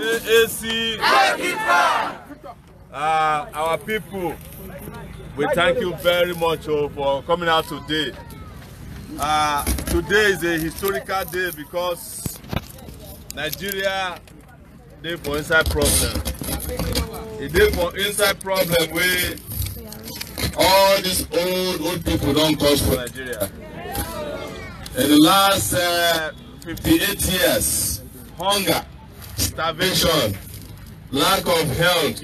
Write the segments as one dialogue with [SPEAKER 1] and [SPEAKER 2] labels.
[SPEAKER 1] AC. Our people, we thank you very much for coming out today. Today is a historical day because Nigeria dey for inside problem. It dey for inside problem where all these old people don't cause for Nigeria. In the last 58 years, hunger, starvation, lack of health,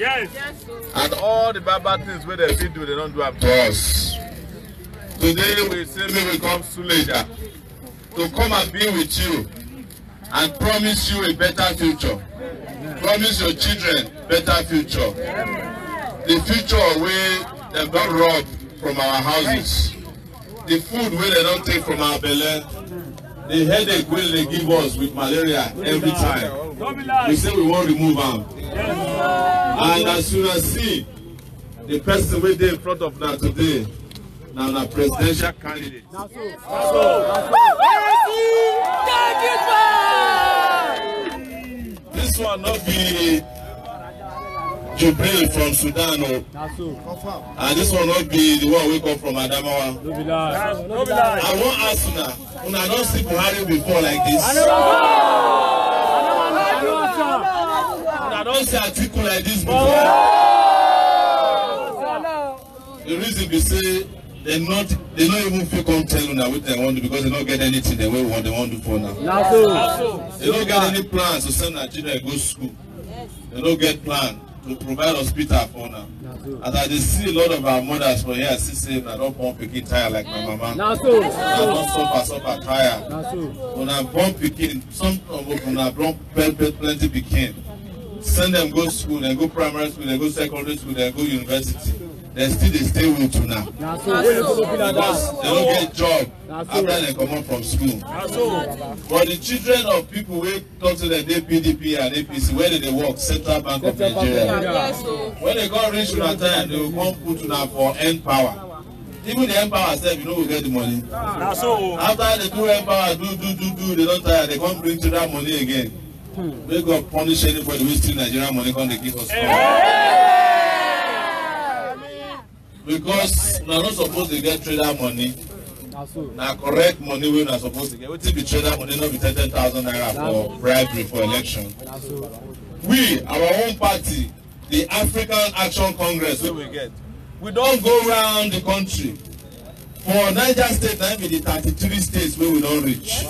[SPEAKER 1] and all the bad things where they do, they don't do up to us. Today we simply will come Suleja to come and be with you and promise you a better future. Promise your children better future. The future where they don't rob from our houses. The food where they don't take from our belly. The headache where they give us with malaria every time. We say we won't remove them. And as soon as see the person where they in front of now today, now a presidential candidate. This one not be Jubril from Sudan, and this one not be the one we come from Adamawa. I won't ask you now, when I don't see Buhari before like this. I don't see article like this before. The reason we say they don't even feel come tell you now what they want to do because they don't get anything they want to do for now. They don't get any plans to send Nigeria to go to school. They don't get plan to provide hospital for now. And I see a lot of our mothers for here say I don't born pikin tired like my mama. I don't suffer tired. When I born pikin, some of them I born plenty pikin. Send them go school, they go primary school, they go secondary school, they go university. They stay with you now. Because they don't get job after they come out from school. But the children of people who talk to them, they PDP and APC, where they work, Central Bank of Nigeria. When they got rich that time, they will come put you now for end power. Even the empower self, you know, will get the money. After they do empower, do, they don't tire, they come bring to that money again. They go punish anybody who steal Nigerian money when they give us money. Because we are not supposed to get trader money. Now correct money we are supposed to get. We take the trader money, not be 10,000 naira for bribery for election. We, our own party, the African Action Congress, where we get. We don't go around the country. For Niger State, that be the 33 states where we don't reach.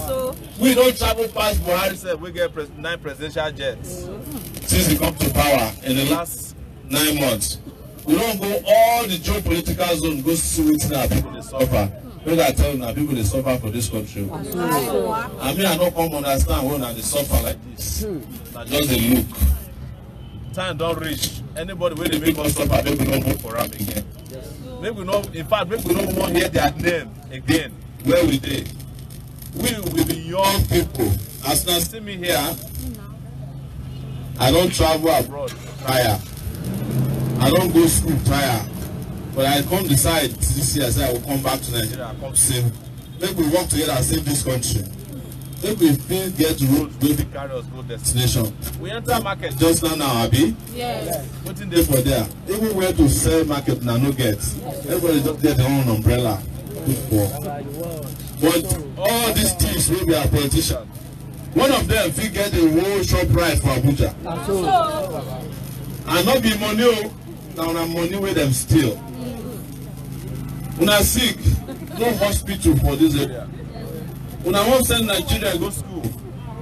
[SPEAKER 1] We don't travel past Buhari said we get 9 presidential jets. Since we come to power in the last 9 months. We don't go all the geopolitical zone, go see what now people they suffer. When I tell you now, people they suffer for this country. I mean, I don't come understand when they suffer like this. Now just a look. Time don't reach. Anybody when they make us suffer, maybe we don't vote for them again. Maybe we know, in fact, maybe we don't want to hear their name again. Where we did. We will be young people. As you see me here, I don't travel abroad prior. I don't go to school prior, but I come decide this year, I say I will come back to Nigeria, I come save. Maybe we work together and save this country. Maybe we still get roads where we carry us go destination. We enter market just now, Abi? Yes. Waiting there for there. Even where to sell market now, no get. Everybody just get their own umbrella. But all these things will be our politicians. One of them will get the whole shop right for Abuja. And not be money. Now money where them steal. When I sick, no hospital for this area. When I want to send Nigeria go school,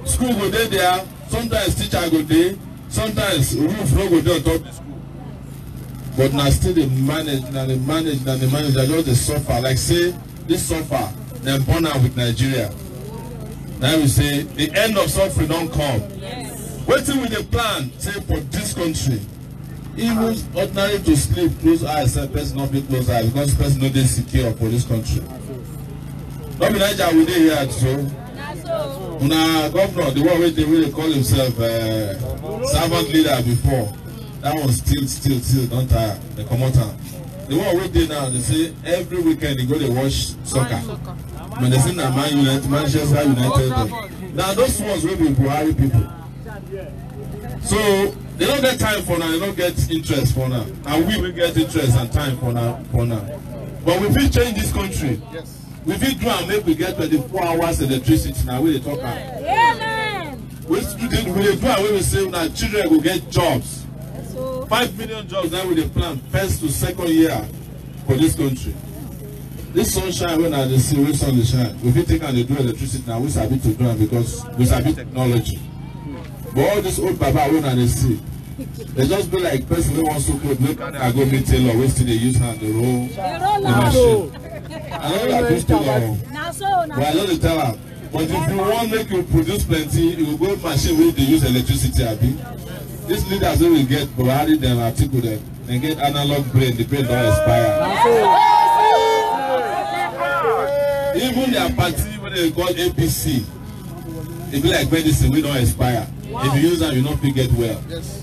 [SPEAKER 1] school go there. Sometimes teacher go there. Sometimes roof no go there on top the school. But now still they manage. I just they suffer. Like say this suffer, then born out with Nigeria. Now we say the end of suffering don't come. Waiting with the plan, say for this country. Even ordinary to sleep, close eyes, person not be close eyes because person not secure for this country. Not be Nigeria we dey here so. Una governor, the one wey they really call himself servant leader before. That one still don't tire. They come out. The one wey dey now, they say every weekend they go to watch soccer. When they say na Man United, Manchester United. Now those ones will be Buhari people. So they don't get time for now, they don't get interest for now. And we will get interest and time for now. But we will change this country. Yes. We will do and make we get 24 hours electricity now. We talk about. We do and we say that children will get jobs. 5 million jobs now with the plan first to second year for this country. This sunshine when I see when sun is shine, we will take and they do electricity now. We sabi to do it because we sabi technology. But all this old baba when I see, they just be like person who wants to code. Look at I go meet tailor, wait till they use hand the roll the machine. I don't like this tailor. But I don't tell her. But if you want make you produce plenty, you will go machine where they use electricity. Abi. These leaders they will get Buhari them, Atiku them, and get analog brain. The brain don't expire. Even their party when they call APC, it be like medicine. We don't expire. Wow. If you use them, you not get well. Yes.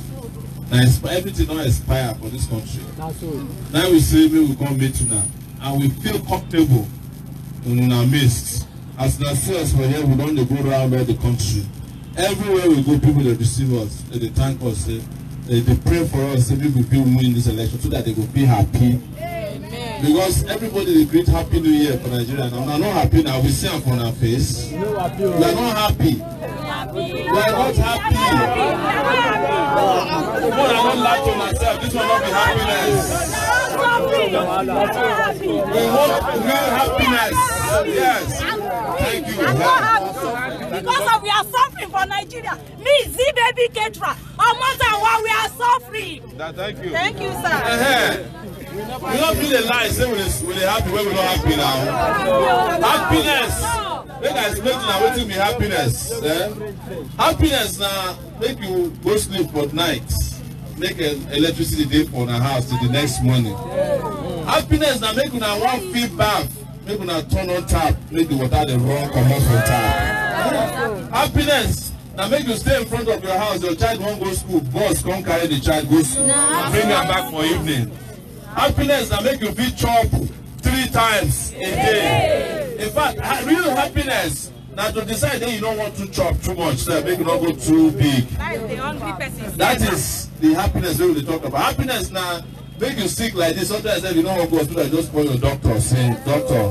[SPEAKER 1] Now everything don't expire for this country. Now we say we will come meet now, and we feel comfortable in our midst. As the sales for here, we don't go around the country. Everywhere we go, people they receive us, they thank us, they pray for us, we will win this election so that they will be happy. Amen. Because everybody they greet Happy New Year for Nigeria. And I'm not happy now. We see them on our face. We are not happy. We are not happy. We are not laughing on ourselves. This will not be happiness. We want real happiness. Yes. Thank you.
[SPEAKER 2] Because we are suffering for Nigeria. Me, Z-Baby Ketra. Our mother, while we are suffering.
[SPEAKER 1] Thank you.
[SPEAKER 2] Thank you, sir.
[SPEAKER 1] We don't feel the lie, say we're happy when we're not happy now. Happiness. Make I explain to now what be happiness. Happiness now make you go sleep for night. Make electricity day for the house till the next morning. Happiness now make you now one feel bath. Make you now turn on tap. Make the water the run come out from tap. Happiness now make you stay in front of your house. Your child won't go school. Boss come carry the child go school. Bring her back for evening. Happiness that make you feel chop 3 times a day. In fact, real happiness now to decide that you don't want to chop too much, so make you not go too big. That is the happiness that we talk about. Happiness now make you sick like this. Sometimes if you don't want to go to hospital, just call your doctor, say, doctor,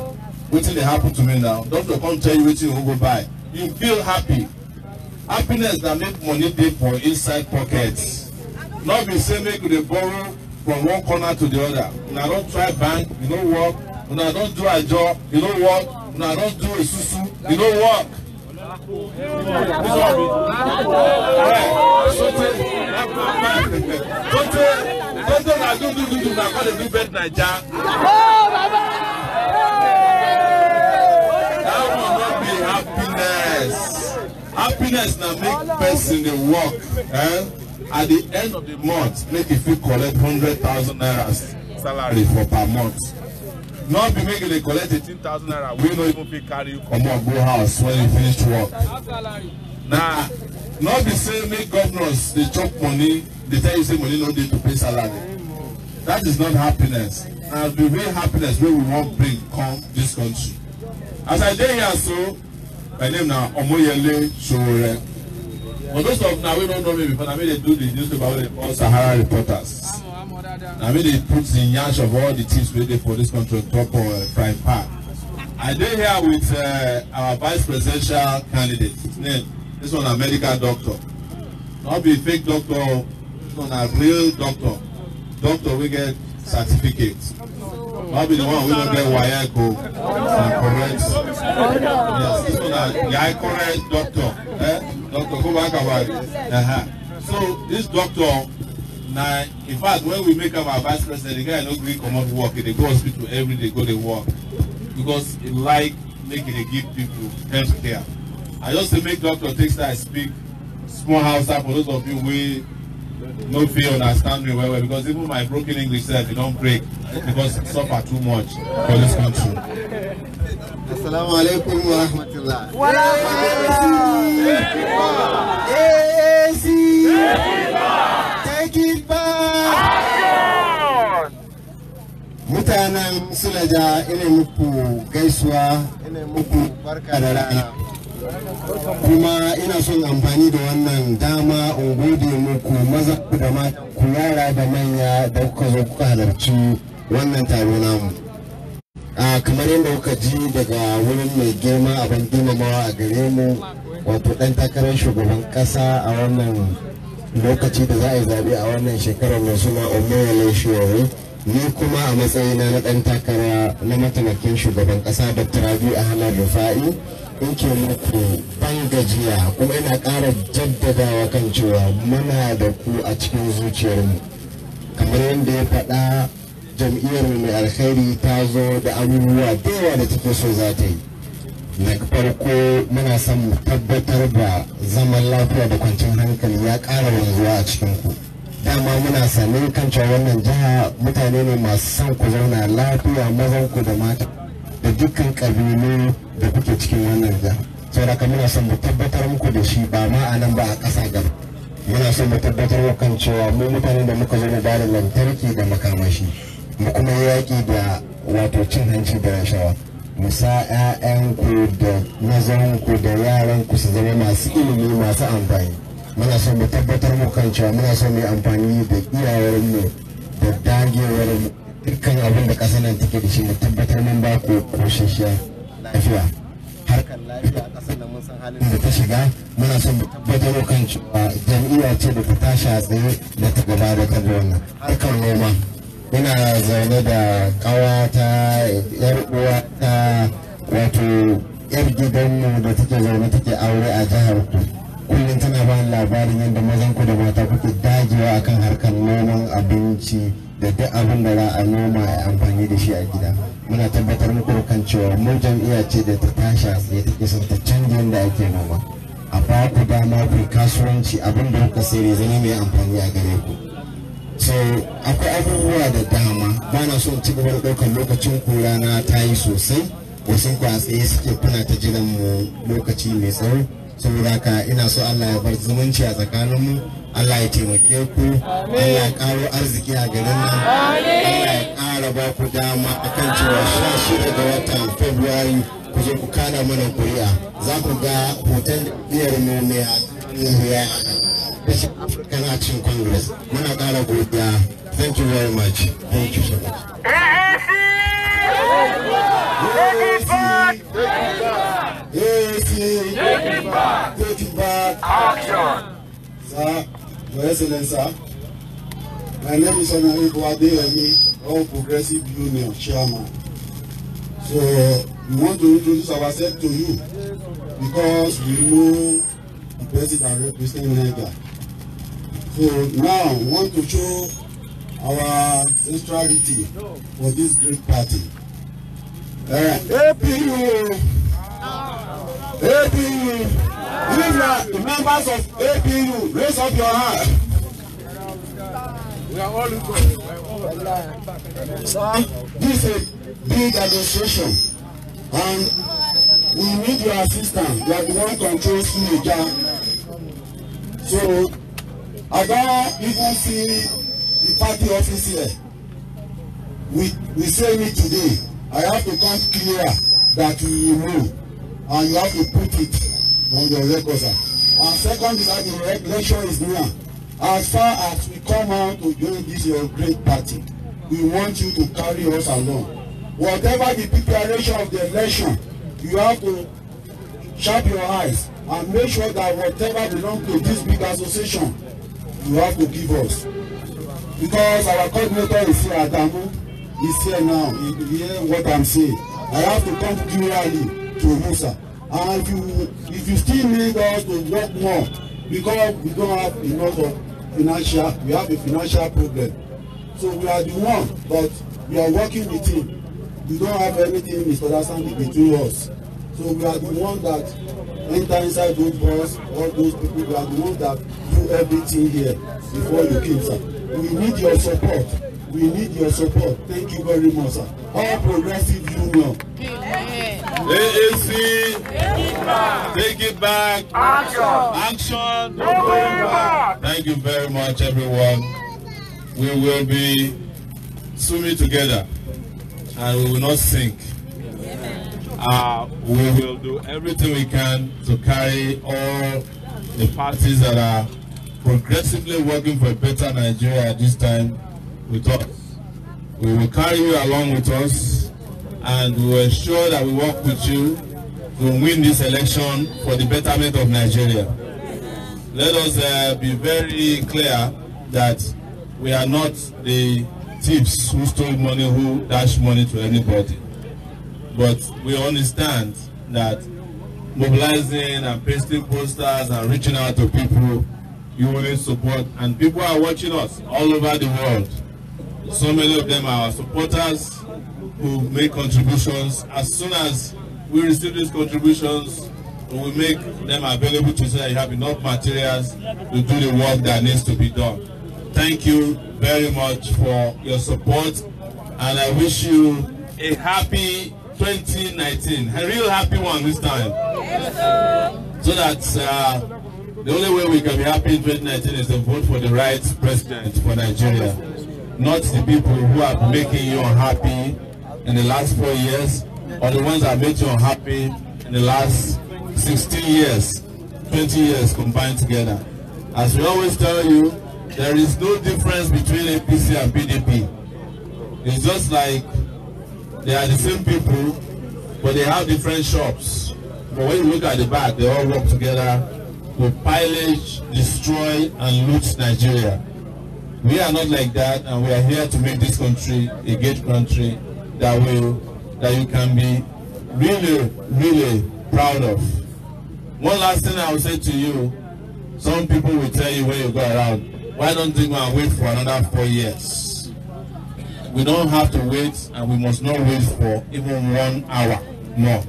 [SPEAKER 1] what thing happen to me now? Doctor come tell you what you will go buy. You feel happy. Happiness that make money dey for inside pockets. Not be say make you borrow from one corner to the other. When I don't try bank, you don't work. When I don't do a job, you don't work. When I don't do a susu, you don't work. Something I do now call it do bed Naija. That will not be happiness. Happiness now make person dey work. At the end of the month, make if you collect 100,000 naira salary for per month. Not be making they collect 18,000 naira. We don't even pay carry you come on go house when you finish work. Now, not be saying make governors they chop money, they tell you say money no need to pay salary. That is not happiness. And the real happiness where we want bring come this country. As I dey here so, my name now Sowore. For those of now we don't know me before, I mean they do the newspaper what they call Sahara reporters. I mean they put the yash of all the tips ready for this country on top of prime park. I did here with our vice presidential candidate. His name, this one a medical doctor. Not be a fake doctor, this one a real doctor. Doctor we get certificates. Not be the one we don't get Wayako and correct. Yes, this one a guy correct doctor. Doctor, go back about it. So this doctor, now, in fact, when we make up our vice president, the guy no gree come out work. They go hospital every day, go to work because he like making they give people health care. I just say make doctor take that speak small house for those of you we no feel understand me well because even my broken English said you don't break because it suffer too much for this country.
[SPEAKER 3] Assalamu alaikum wa rahmatullah. Take it back. Mutanen Sulaja ina muku gaisuwa, ina muku barka da rana. kuma ina son amfani da wannan dama in gode muku maza da mata, ku yara da manya da kuka zo kuka halarci wannan taro namu. Kamar yadda kuka ji daga wurin mai girma abin girmamawa a gare mu, wato ɗan takarar shugaban ƙasa a wannan lokaci da za a yi zaɓe a wannan shekarar mai suna Sowore, ni kuma a matsayina na ɗan takara na mataimakin shugaban ƙasa Dr. Rabi Ahmad Rufa'i in ke muku ban gajiya, kuma ina ƙara jaddadawa kan cewa muna da ku a cikin zuciyarmu. Kamar yadda ya faɗa, jam'iyyar mai alkhairi ta zo da abubuwa da yawa da take so za ta yi. Na farko muna son mu tabbatar da zaman lafiya da kwanciyar hankali ya ƙara wanzuwa a cikin ku. Dama muna sanin kan cewa wannan jiha mutane ne masu son ku zauna lafiya, mazan ku da mata da dukkan ƙabilu da kuke cikin wannan jiha. Saboda muna son mu tabbatar muku da shi ba ma a nan ba a ƙasa gaba. Muna son mu tabbatar kan cewa mu mutane da muka zo da bada lantarki da makamashi, mu kuma yaƙi da wato cin hanci da rashawa. Mu sa 'ya'yanku da mazanku da yaranku su zama masu ilimi masu amfani. Muna son mu tabbatar mu kan cewa muna son mu yi amfani da iyawarmu da dagewar dukkan abin da ƙasar nan take da shi, mu tabbatar mun ba ku koshashiyar lafiya. Harkar lafiya a ƙasar nan mun san halin da ta shiga, muna son mu tabbatar mu kan cewa jam'iyya ce da ta tashi a tsaye da ta gabatar da wannan. Harkar noma, ina zaune da ƙawata, yar uwata, wato yar gidanmu da take zaune take aure a jihar ku. Kullum tana ba labarin yadda mazan ku da mata kuke dagewa akan harkar noman abinci da duk abin da za a noma a amfani da shi a gida. Muna tabbatar muku kan cewa mu jam'iyya ce da ta tashi a tsaye take son ta canja yadda ake noma. A ba ku dama ku kasuwanci, abin da kuka sayar zama mai amfani a gare ku. So akwai abubuwa da dama, ba na so in ci gaba da ɗaukar lokacin ku, rana ta yi sosai, wasu ku a tsaye suke kuna ta jiran mu lokaci mai tsawo. Saboda haka ina so Allah ya bar zumunci a tsakaninmu, Allah ya taimake ku, Allah ya ƙaro arziki a garin nan, Allah ya ƙara ba ku dama akan cewa 16 ga watan Fabrairu ku zo ku kada mana kuri'a. Za ku ga hoton biyar mu mai African Action Congress. Muna ƙara godiya. Thank you very much. Thank you so much. Take it back. Action. Sir, Your Excellency, sir, my name is Honorable Adeyemi, All Progressive Union Chairman. So we want to introduce ourselves to you because we know the President representing Niger. So now we want to show our centrality for this great party. APU! APU! If the members of APU, raise up your hand. We are all equal. Sir, this is a big administration and we need your assistance. You are the one controls Niger. So I don't even see the party office here. We say it today. I have to come clear that you know, and you have to put it on your record, sir. And second is that the election is near. As far as we come out to join this your great party, we want you to carry us along. Whatever the preparation of the election, you have to sharp your eyes and make sure that whatever belongs to this big association, you have to give us. Because our coordinator is here, Adamu, is here now. He hear what I'm saying. I have to come clearly to you, sir. And if you still need us to work more, because we don't have enough of financial, we have a financial problem. So we are the one, but we are working with him. We don't have anything misunderstanding between us. So we are the one that enter inside those bars, all those people, we are the one that do everything here before you came, sir. We need your support. We need your support. Thank you very much, sir. All Progressive Union.
[SPEAKER 1] AAC, take it back. Action. No going back. Thank you very much, everyone. We will be swimming together and we will not sink. We will do everything we can to carry all the parties that are progressively working for a better Nigeria at this time with us. We will carry you along with us, and we will ensure that we work with you to win this election for the betterment of Nigeria. Let us be very clear that we are not the thieves who stole money, who dash money to anybody. But we understand that mobilizing and pasting posters and reaching out to people, you will need support, and people are watching us all over the world. So many of them are our supporters who make contributions. As soon as we receive these contributions, we will make them available to say that you have enough materials to do the work that needs to be done. Thank you very much for your support, and I wish you a happy 2019, a real happy one this time. So that the only way we can be happy in 2019 is to vote for the right president for Nigeria, not the people who are making you unhappy in the last 4 years, or the ones that made you unhappy in the last 16 years, 20 years combined together. As we always tell you, there is no difference between APC and PDP. It's just like they are the same people, but they have different shops. But when you look at the back, they all work together to pillage, destroy, and loot Nigeria. We are not like that, and we are here to make this country a great country that you can be really, really proud of. One last thing I will say to you: some people will tell you when you go around, why don't you go and wait for another 4 years? We don't have to wait, and we must not wait for even 1 hour more.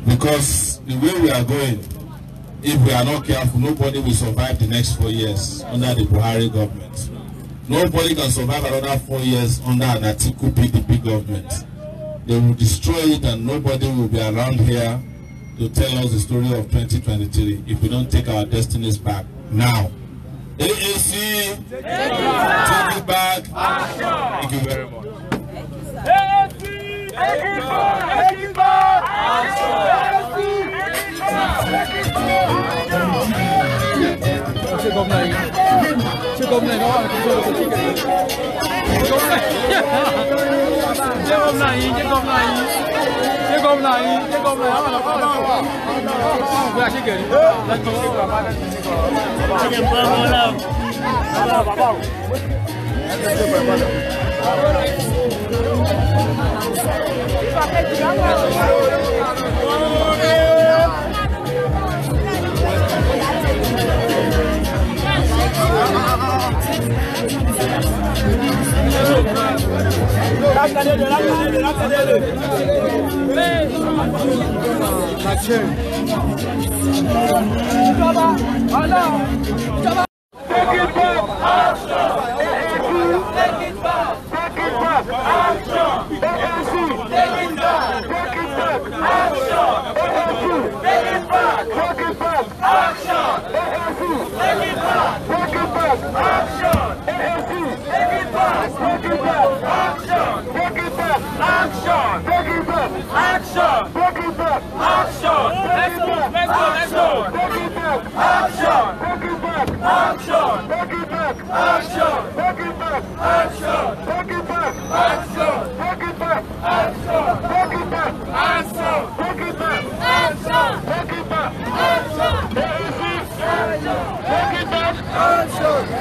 [SPEAKER 1] Because the way we are going, if we are not careful, nobody will survive the next 4 years under the Buhari government. Nobody can survive another 4 years under an Atiku PDP government. They will destroy it, and nobody will be around here to tell us the story of 2023 if we don't take our destinies back now. AAC, take it back. Thank you very much.
[SPEAKER 4] AAC, take it back.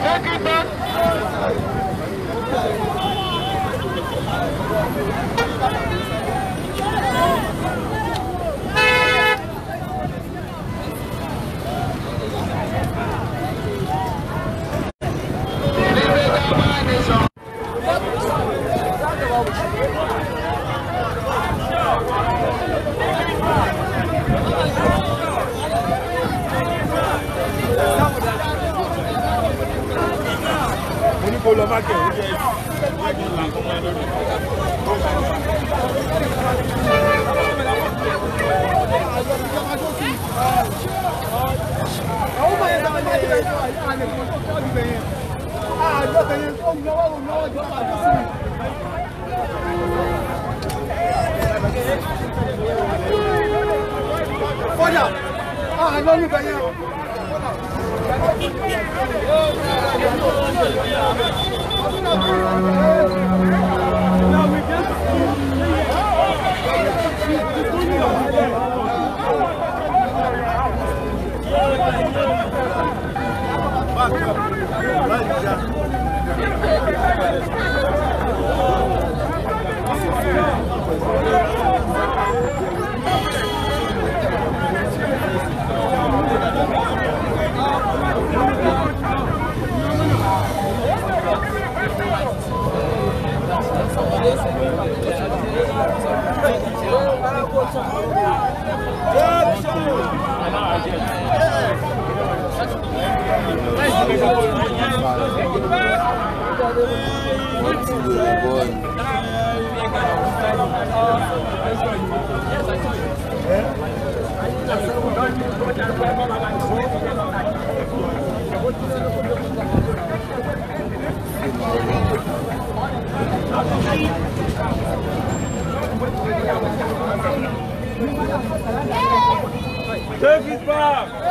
[SPEAKER 4] Take it back. Take it back!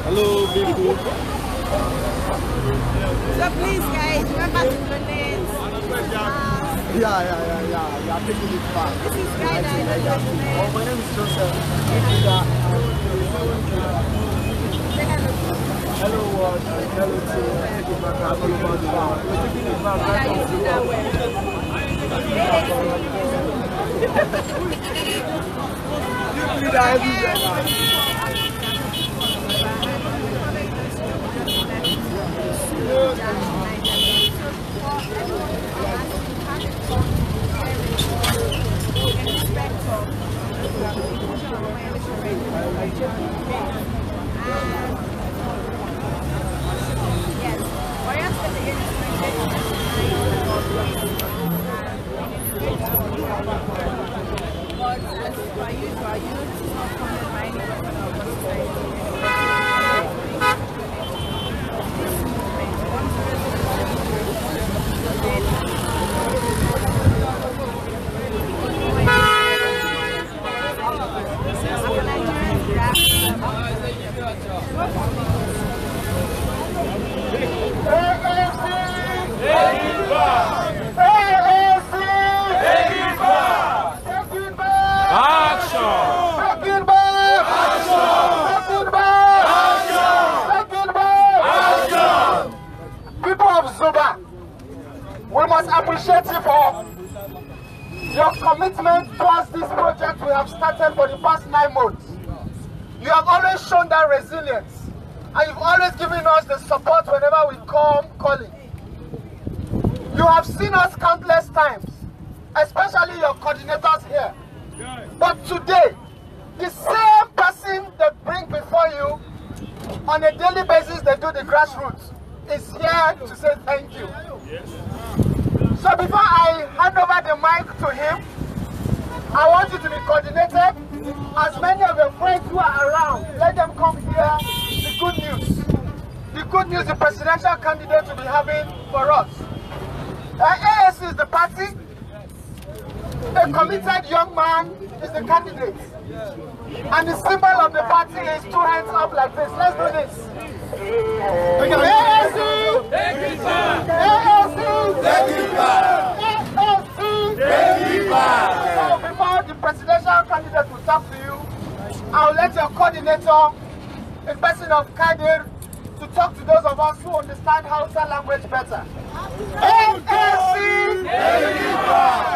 [SPEAKER 5] Hello, people.
[SPEAKER 2] So please, guys, remember to donate.
[SPEAKER 5] Yeah, taking it back.
[SPEAKER 2] This is Guy Diamond.
[SPEAKER 5] Oh, my name is Joseph. Hello, world. Hello, team. All over the world. We're taking it back right
[SPEAKER 6] We must appreciate you for your commitment towards this project we have started for the past 9 months. You have always shown that resilience, and you've always given us the support whenever we come calling. You have seen us countless times, especially your coordinators here. But today, the same person they bring before you on a daily basis, they do the grassroots, is here to say thank you. So before I hand over the mic to him, I want you to be coordinated. As many of your friends who are around, let them come hear the good news. The good news the presidential candidate will be having for us. AAC is the party. A committed young man is the candidate. And the symbol of the party is 2 hands up like this. Let's do this. AAC!
[SPEAKER 4] Take it back!
[SPEAKER 6] AAC!
[SPEAKER 4] Take it back!
[SPEAKER 6] AAC!
[SPEAKER 4] Take it back!
[SPEAKER 6] So before the presidential candidate will talk to you, I'll let your coordinator, in person of Kadir, to talk to those of us who understand Hausa language better. AAC!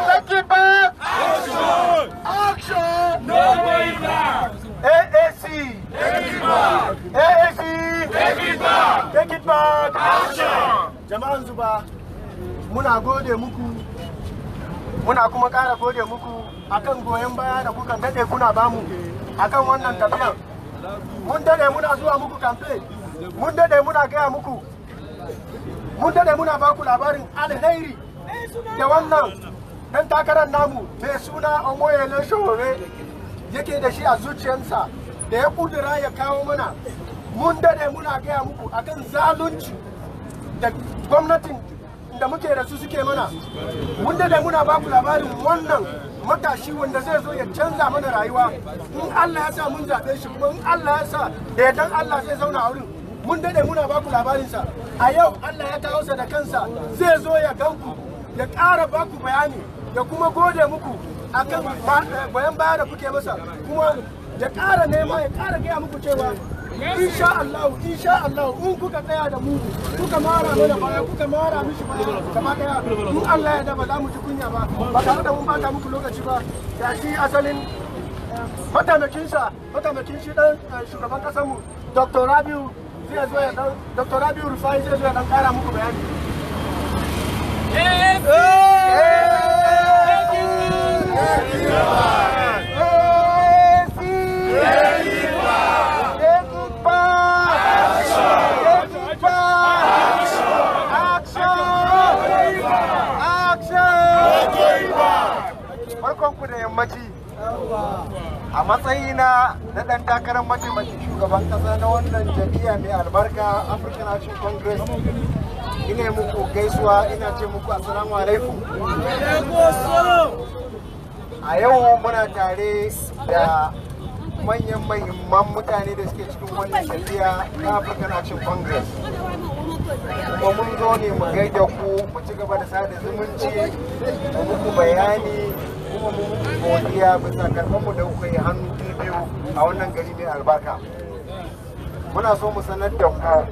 [SPEAKER 6] Take it back!
[SPEAKER 4] Action!
[SPEAKER 6] Action!
[SPEAKER 4] No way back!
[SPEAKER 6] AAC!
[SPEAKER 4] Take it back!
[SPEAKER 6] AAC!
[SPEAKER 4] Take it back!
[SPEAKER 6] Take it back!
[SPEAKER 4] Action!
[SPEAKER 6] Jama'an Zuba, muna gode muku, muna kuma ƙara gode muku akan goyon baya da kuka dade kuna bamu akan wannan tafiyan. Mun dade muna zuwa muku campaign, mun dade muna gaya muku, mun dade muna baku labarin alheri da wannan dan takarar namu mai suna Omoyele Sowore yake da shi a zuciyarsa da ya kudura ya kawo mana. Mun dade muna gaya muku akan zalunci da gwamnatin da muke da su suke mana. Mun dade muna baku labarin wannan matashi wanda zai zo ya canza mana rayuwa. In Allah ya sa mun zaɓe shi, kuma in Allah ya sa da yardan Allah zai zauna a wurin. Mun dade muna baku labarinsa. A yau Allah ya kawo sa da kansa zai zo ya ganku, ya ƙara baku bayani, ya kuma gode muku akan bayan baya da kuke masa, kuma ya ƙara nema, ya ƙara gaya muku cewa insha Allah in kuka tsaya da mu, kuka mara mana baya, kuka mara mishi baya gaba daya, in Allah ya da ba za mu ji kunya ba tare da mun bata muku lokaci ba. Ya shi asalin mataimakin shi dan shugaban kasar mu Dr. Rabiu zai zo ya dan Dr. Rabiu Rufai zai zo ya dan kara muku bayani.
[SPEAKER 4] Action!
[SPEAKER 6] barkanku da yammaci. A matsayina na ɗan takarar mataimakin shugaban ƙasa na wannan jam'iyya mai albarka African Action Congress, ina muku gaisuwa, ina ce muku assalamu alaikum. A yau muna tare da manyan mahimman mutane da suke cikin wannan jam'iyya na African Action Congress. Kuma mun zo ne mu gaida ku, mu ci gaba da sada zumunci, mu muku bayani, kuma mu muku godiya bisa karɓarmu da kuka yi hannu biyu a wannan gari mai albarka. Muna so mu sanar da ku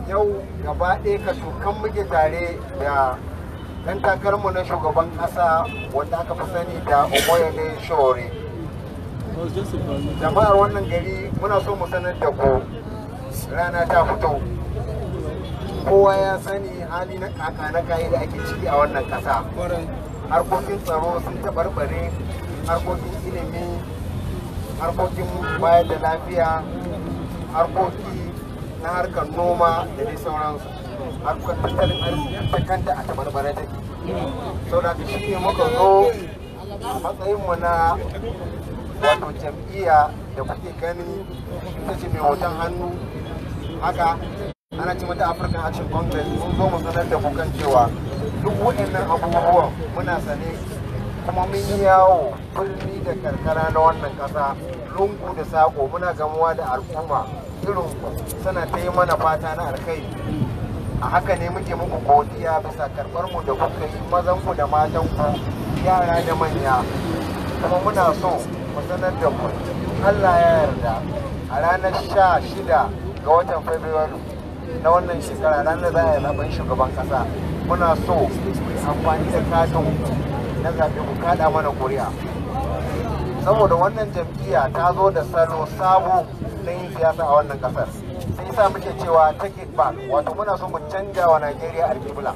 [SPEAKER 6] yau gaba ɗaya ka tukan muke tare da ɗan takararmu na shugaban ƙasa wanda aka fi sani da Omoyele Sowore. Jama'ar wannan gari muna so mu sanar da ku rana ta fito. Kowa ya sani hali na kayi da ake ciki a wannan ƙasa. Harkokin tsaro sun taɓarɓare, harkokin ilimi, harkokin bayar da lafiya, harkoki na harkar noma da dai sauransu. Harkar tattalin arziki ta kanta a taɓarɓare take. Sau da shi ne muka zo a matsayinmu na wato jam'iyya da kuke gani ita ce mai hoton hannu haka ana ce mata African Action Congress. Mun zo mu sanar da kukan cewa duk waɗannan abubuwan muna sane kuma mun yi yawo birni da karkara na wannan ƙasa, lungu da sako muna gamuwa da al'umma irin sana ta yi mana fata na alkhairi. A haka ne muke muku godiya bisa karɓar mu da kuka yi, mazan ku da matan ku, yara da manya. Kuma muna so mu sanar da ku Allah ya yarda a ranar 16 ga watan Fabrairu na wannan shekara, ranar za a yi zaben shugaban ƙasa, muna so amfani da katin na zaɓe ku kaɗa mana ƙuri'a. Saboda wannan jam'iyya ta zo da salo sabo na yin siyasa a wannan ƙasar. Sai sa muke cewa take it back, wato muna so mu canja wa Najeriya alƙibla.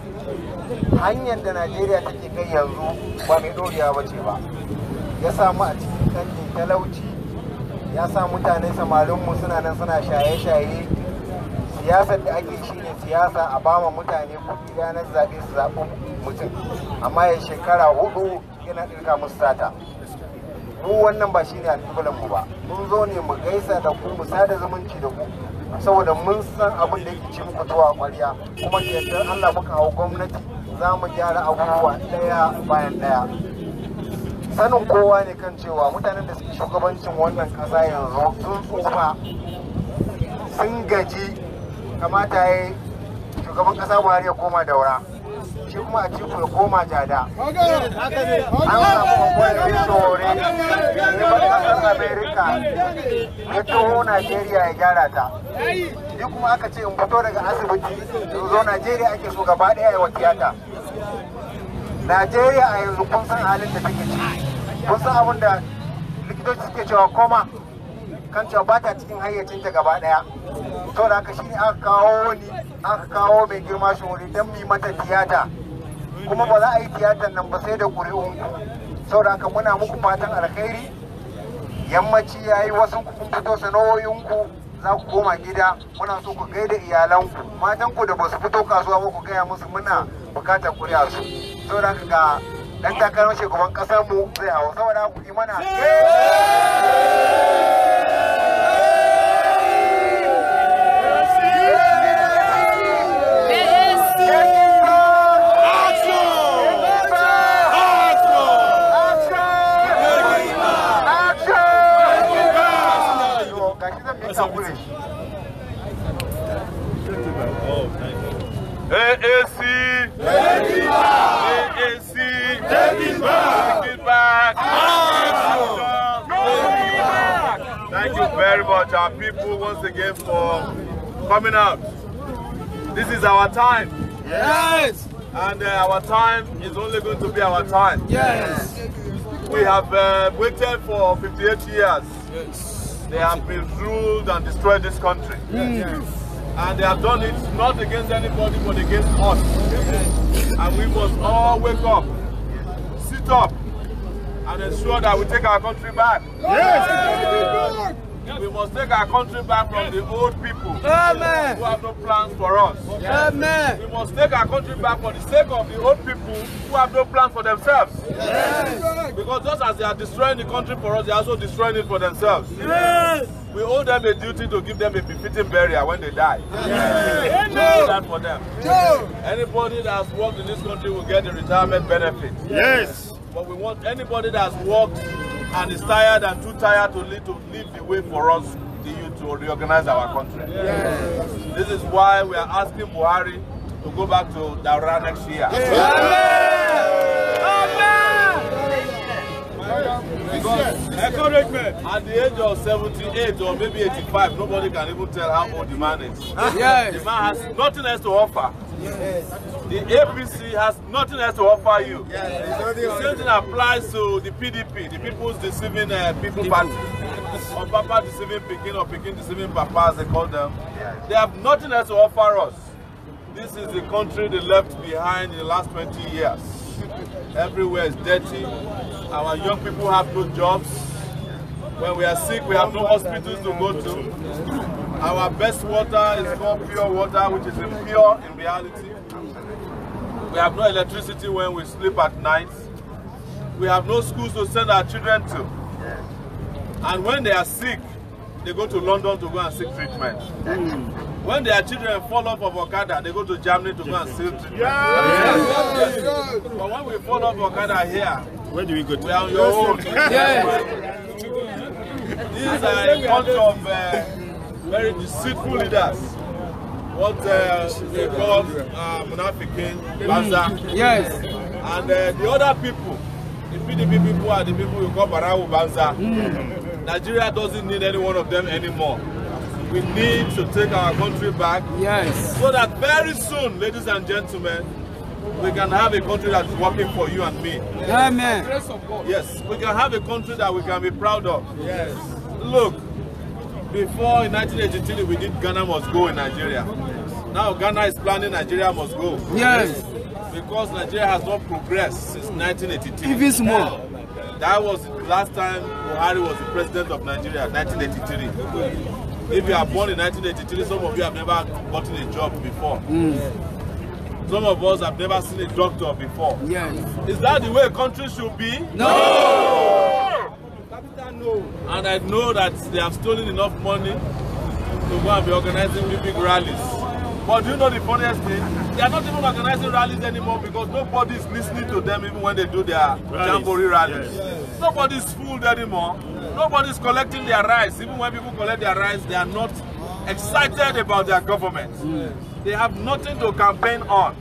[SPEAKER 6] Hanyar da Najeriya take kai yanzu ba mai ɗorewa ba ce ba. Ya samu a cikin ƙangin talauci, ya sa mutane samarinmu suna nan suna shaye-shaye. Siyasar da ake shi ne siyasa a bama mutane kuɗi ranar zaɓe su zaɓi mutum, amma ya shekara 4 yana ɗirka musu sata. Mu wannan ba shi ne alƙiblanmu ba. Mun zo ne mu gaisa da ku, mu sada zumunci da ku, saboda mun san abin da yake ci muku tuwa a ƙwarya, kuma da yardar Allah muka hau gwamnati za mu gyara abubuwa ɗaya bayan ɗaya. Sanin kowa ne kan cewa mutanen da suke shugabancin wannan ƙasa yanzu sun tsufa, sun gaji. Kamata ya yi shugaban ƙasa Buhari ya koma Daura, shi kuma a cikin ya koma Jada. An samu Omoyele Sowore ya bar ƙasar Amerika ya taho Najeriya ya gyara ta. Ni kuma aka ce in fito daga asibiti in zo Najeriya ake so gaba ɗaya ya tiyata. Najeriya a yanzu kun san halin da take ciki, kun san abin da likitoci suke cewa koma, kan cewa ba ta cikin hayyacinta gaba ɗaya. Saboda haka shi ne aka kawo ni, aka kawo mai girma Sowore don mu yi mata tiyata, kuma ba za a yi tiyatar nan ba sai da ƙuri'unku. Saboda haka muna muku fatan alkhairi. Yammaci ya yi, wasu kun fito sana'o'inku za ku koma gida, muna so ku gaida iyalanku, matanku da ba su fito kasuwa ba ku gaya musu muna bukatar ƙuri'a su. Saboda haka ga ɗan takarar shugaban ƙasar mu zai hau, saboda haka ku yi mana
[SPEAKER 1] Thank you very much, our people, once again for coming out. This is our time. Yes. And our time is only going to be our time. Yes. We have waited for 58 years. Yes. They have been ruled and destroyed this country. Yes. And they have done it not against anybody but against us. Yes. And we must all wake up, sit up, and ensure that we take our country back. Yes. We must take our country back from the old people who have no plans for us.
[SPEAKER 5] Amen.
[SPEAKER 1] We must take our country back for the sake of the old people who have no plans for themselves. Because just as they are destroying the country for us, they are also destroying it for themselves. We owe them a duty to give them a befitting burial when they die. We do that for them. Anybody that has worked in this country will get the retirement benefit.
[SPEAKER 7] Yes.
[SPEAKER 1] But we want anybody that has worked and is tired and too tired to leave the way for us, the youth, to reorganize our country. This is why we are asking Buhari to go back to Daura next year. Because at the age of 78 or maybe 85, nobody can even tell how old the man is. The man has nothing else to offer. The APC has nothing else to offer you. The same thing applies to the PDP, the People's Deceiving People Party. Or Papa Deceiving Pekin or Pekin Deceiving Papa, as they call them. They have nothing else to offer us. This is the country they left behind in the last 20 years. Everywhere is dirty. Our young people have no jobs. When we are sick, we have no hospitals to go to. Our best water is called pure water, which is impure in reality. We have no electricity when we sleep at night. We have no schools to send our children to. And when they are sick, they go to London to go and seek treatment. When their children fall off of Okada, they go to Germany to go and seek treatment. But when we fall off Okada here,
[SPEAKER 7] where do we go to?
[SPEAKER 1] We are on your own. These are a bunch of very deceitful leaders. What they call Munafikin, Banza.
[SPEAKER 5] Yes.
[SPEAKER 1] And the other people, the PDP people are the people we call Barawu Banza. Nigeria doesn't need any one of them anymore. We need to take our country back.
[SPEAKER 5] Yes.
[SPEAKER 1] So that very soon, ladies and gentlemen, we can have a country that's working for you and me.
[SPEAKER 5] Amen.
[SPEAKER 1] Yes, we can have a country that we can be proud of. Yes. Look, before in 1983 we did Ghana must go in Nigeria. Now Ghana is planning Nigeria must go.
[SPEAKER 5] Yes.
[SPEAKER 1] Because Nigeria has not progressed since 1983.
[SPEAKER 5] Even small.
[SPEAKER 1] That was the last time Buhari was the president of Nigeria, 1983. If you are born in 1983, some of you have never gotten a job before. Some of us have never seen a doctor before.
[SPEAKER 5] Yes.
[SPEAKER 1] Is that the way a country should be?
[SPEAKER 5] No!
[SPEAKER 1] No. And I know that they have stolen enough money to go and be organizing big rallies. But do you know the funniest thing? They are not even organizing rallies anymore because nobody is listening to them even when they do their jamboree rallies. Yes. Nobody is fooled anymore. Nobody is collecting their rights. Even when people collect their rights, they are not excited about their government. They have nothing to campaign on.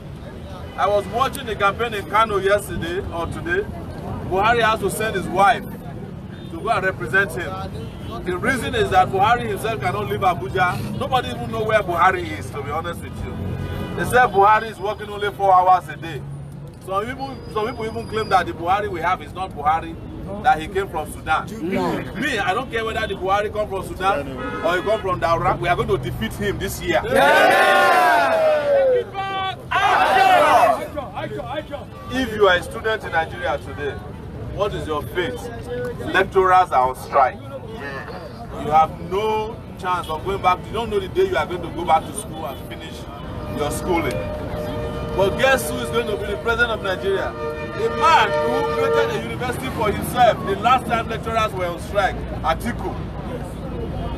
[SPEAKER 1] I was watching the campaign in Kano yesterday or today. Buhari has to send his wife to go and represent him. The reason is that Buhari himself cannot leave Abuja. Nobody even knows where Buhari is, to be honest with you. They say Buhari is working only 4 hours a day. Some people even claim that the Buhari we have is not Buhari, that he came from Sudan. Me, I don't care whether the Buhari come from Sudan or he come from Daura. We are going to defeat him this year. If you are a student in Nigeria today, what is your fate? Lecturers are on strike. You have no chance of going back. You don't know the day you are going to go back to school and finish your schooling. But guess who is going to be the president of Nigeria? A man who created a university for himself the last time lecturers were on strike, Atiku.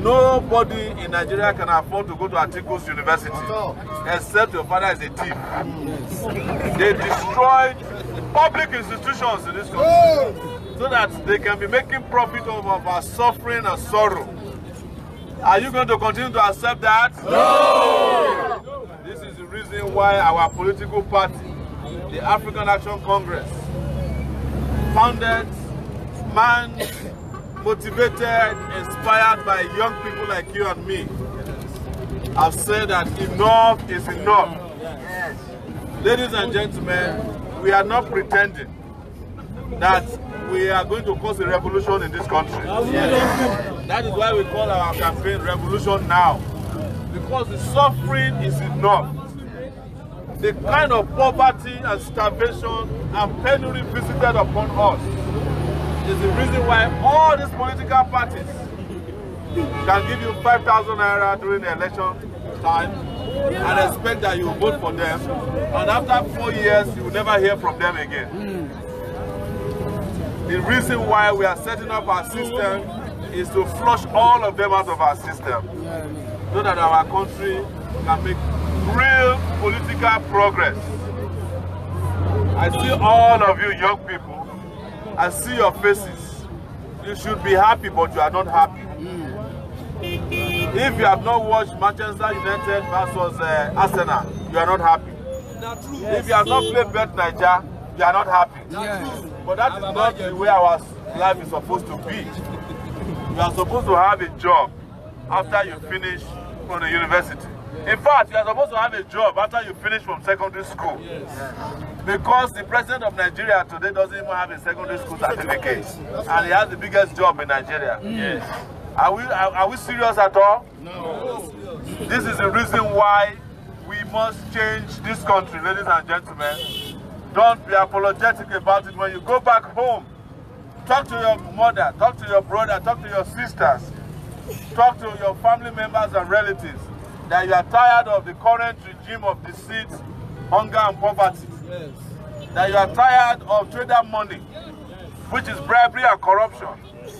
[SPEAKER 1] Nobody in Nigeria can afford to go to Atiku's university except your father is a thief. They destroyed public institutions in this country so that they can be making profit of our suffering and sorrow. Are you going to continue to accept that? No! This is the reason why our political party, the African Action Congress, founded, manned, motivated, inspired by young people like you and me, have said that enough is enough. Yes. Ladies and gentlemen, we are not pretending that we are going to cause a revolution in this country. Yes. That is why we call our campaign Revolution Now. Because the suffering is enough. The kind of poverty and starvation and penury visited upon us is the reason why all these political parties can give you 5,000 naira during the election time and expect that you will vote for them, and after 4 years you will never hear from them again. The reason why we are setting up our system is to flush all of them out of our system so that our country can make real political progress. I see all of you young people, I see your faces. You should be happy, but you are not happy. If you have not watched Manchester United versus Arsenal, you are not happy. If you have not played Bet Niger, you are not happy. But that is not the way our life is supposed to be. You are supposed to have a job after you finish from the university. In fact, you are supposed to have a job after you finish from secondary school. Because the president of Nigeria today doesn't even have a secondary school certificate. And he has the biggest job in Nigeria. Are we serious at all? No. This is the reason why we must change this country, ladies and gentlemen. Don't be apologetic about it. When you go back home, talk to your mother, talk to your brother, talk to your sisters, talk to your family members and relatives that you are tired of the current regime of deceit, hunger and poverty. That you are tired of trader money, which is bribery and corruption.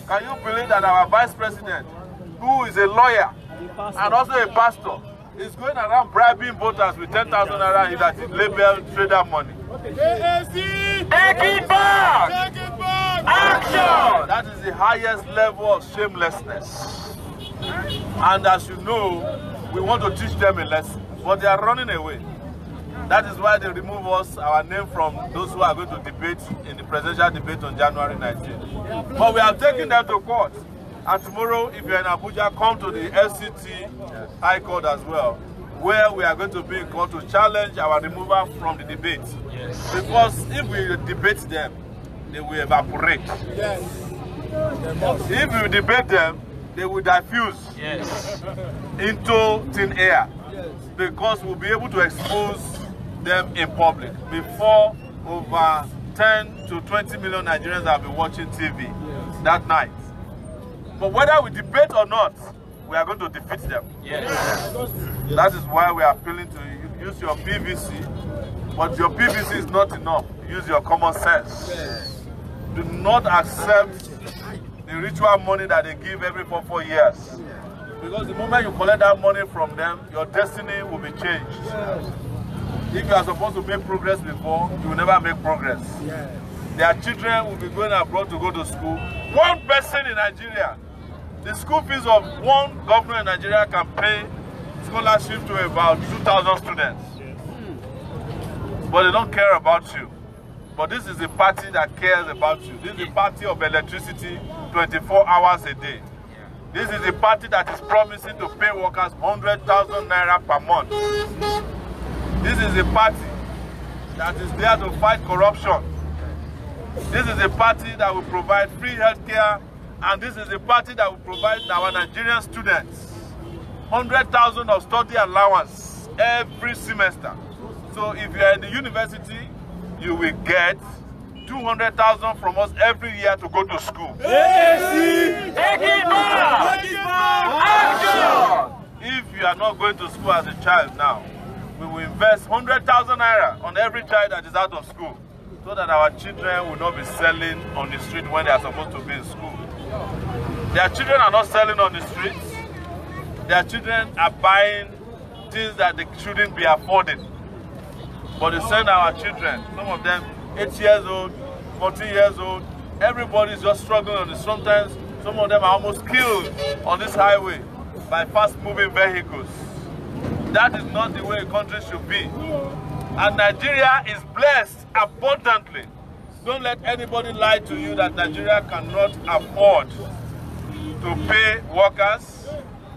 [SPEAKER 1] Can you believe that our vice president, who is a lawyer and also a pastor, is going around bribing voters with 10,000 naira that is labeled trader money?
[SPEAKER 4] Take it back! Take it back! Action!
[SPEAKER 1] That is the highest level of shamelessness. And as you know, we want to teach them a lesson, but they are running away. That is why they remove our name from those who are going to debate in the presidential debate on January 19th. But we have taken them to court. And tomorrow, if you're in Abuja, come to the FCT High Court as well, where we are going to be in court to challenge our removal from the debate. Because if we debate them, they will evaporate. If we debate them, they will diffuse into thin air. Because we'll be able to expose them in public before over 10 to 20 million Nigerians have been watching TV that night. But whether we debate or not, we are going to defeat them. That is why we are appealing to you. Use your PVC, but your PVC is not enough. Use your common sense. Do not accept the ritual money that they give every 4 years. Because the moment you collect that money from them, your destiny will be changed. If you are supposed to make progress before, you will never make progress. Their children will be going abroad to go to school. One person in Nigeria, the school fees of one governor in Nigeria can pay scholarship to about 2,000 students. But they don't care about you. But this is the party that cares about you. This is the party of electricity 24 hours a day. This is the party that is promising to pay workers 100,000 naira per month. This is a party that is there to fight corruption. This is a party that will provide free healthcare, and this is a party that will provide our Nigerian students 100,000 of study allowance every semester. So if you are in the university, you will get 200,000 from us every year to go to school.
[SPEAKER 4] Take it back! Action!
[SPEAKER 1] If you are not going to school as a child now, we will invest 100,000 naira on every child that is out of school, so that our children will not be selling on the street when they are supposed to be in school. Their children are not selling on the streets. Their children are buying things that they shouldn't be affording. But they send our children, some of them 8 years old, 14 years old, everybody is just struggling on this. Sometimes some of them are almost killed on this highway by fast-moving vehicles. That is not the way a country should be. And Nigeria is blessed abundantly. Don't let anybody lie to you that Nigeria cannot afford to pay workers,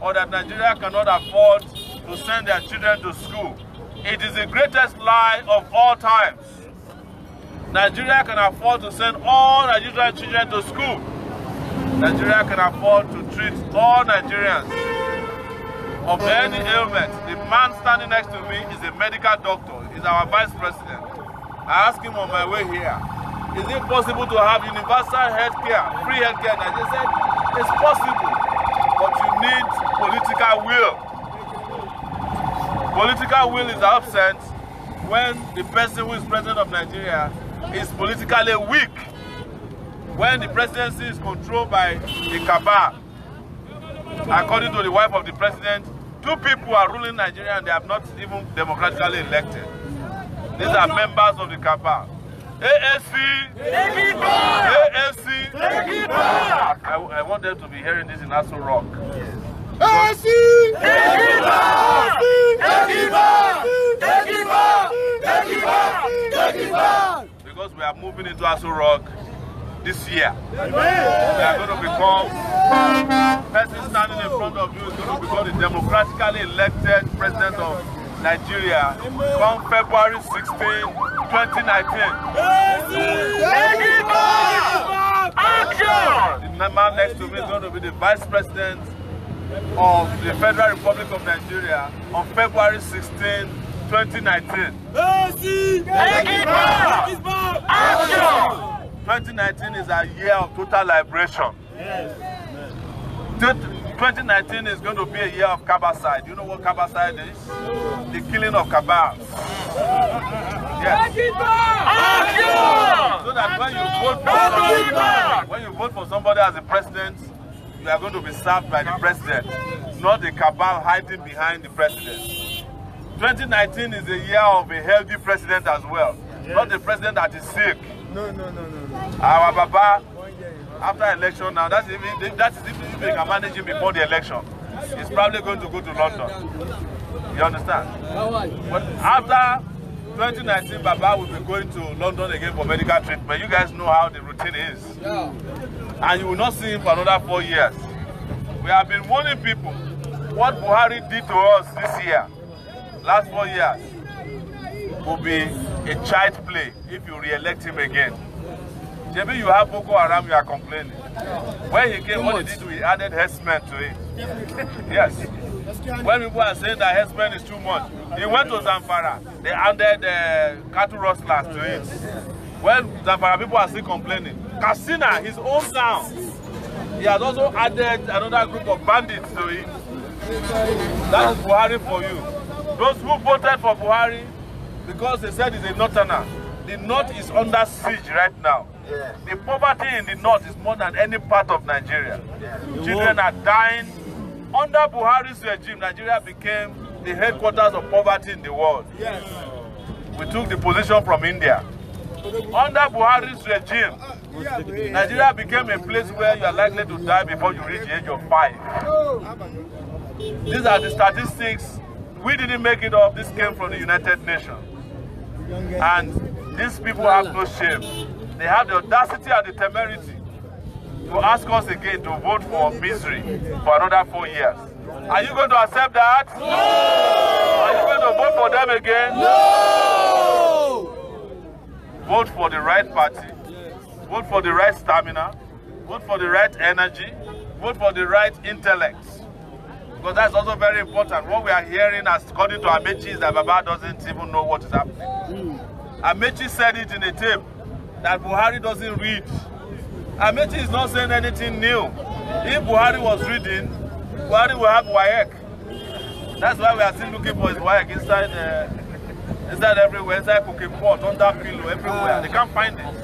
[SPEAKER 1] or that Nigeria cannot afford to send their children to school. It is the greatest lie of all times. Nigeria can afford to send all Nigerian children to school. Nigeria can afford to treat all Nigerians of any ailment. The man standing next to me is a medical doctor. He's our vice president. I asked him on my way here, is it possible to have universal health care, free health care? And I just said, it's possible. But you need political will. Political will is absent when the person who is president of Nigeria is politically weak. When the presidency is controlled by a cabal. According to the wife of the president, 2 people are ruling Nigeria and they have not even democratically elected. These are members of the cabal. ASC! ASC! I want them to be hearing this in Aso Rock. ASC! Because we are moving into Aso Rock this year. We are going to become, person standing in front of you is going to become the democratically elected president of Nigeria come February 16, 2019. The man next to me is going to be the vice president of the Federal Republic of Nigeria on February 16, 2019. 2019 is a year of total liberation. 2019 is going to be a year of cabacide. You know what cabacide is? The killing of cabals. Yes. So that when you vote for somebody as a president, you are going to be served by the president, not the cabal hiding behind the president. 2019 is a year of a healthy president as well, not the president that is sick.
[SPEAKER 5] No.
[SPEAKER 1] Our Baba, after election now, that is if they can manage him before the election, he's probably going to go to London. You understand? But after 2019, Baba will be going to London again for medical treatment. You guys know how the routine is. And you will not see him for another 4 years. We have been warning people what Buhari did to us this year, last 4 years, will be a child play if you re-elect him again. Maybe you have Boko Haram, you are complaining. When he came, what did he do? He added herdsmen to it. Yes. When people are saying that herdsmen is too much, he went to Zamfara. They added cattle rustlers to it. When Zamfara people are still complaining, Katsina, his own town, he has also added another group of bandits to it. That is Buhari for you. Those who voted for Buhari because they said he's a northerner, the north is under siege right now. The poverty in the north is more than any part of Nigeria. Children are dying. Under Buhari's regime, Nigeria became the headquarters of poverty in the world. We took the position from India. Under Buhari's regime, Nigeria became a place where you are likely to die before you reach the age of 5. These are the statistics. We didn't make it up. This came from the United Nations. And these people have no shame. They have the audacity and the temerity to ask us again to vote for misery for another 4 years. Are you going to accept that? No! Are you going to vote for them again?
[SPEAKER 5] No!
[SPEAKER 1] Vote for the right party. Vote for the right stamina. Vote for the right energy. Vote for the right intellect. Because that's also very important. What we are hearing, according to Amechi, is that Baba doesn't even know what is happening. Amechi said it in a tape that Buhari doesn't read. Amechi is not saying anything new. If Buhari was reading, Buhari will have WAEC. That's why we are still looking for his WAEC inside everywhere, inside cooking pot, under pillow, everywhere. They can't find it.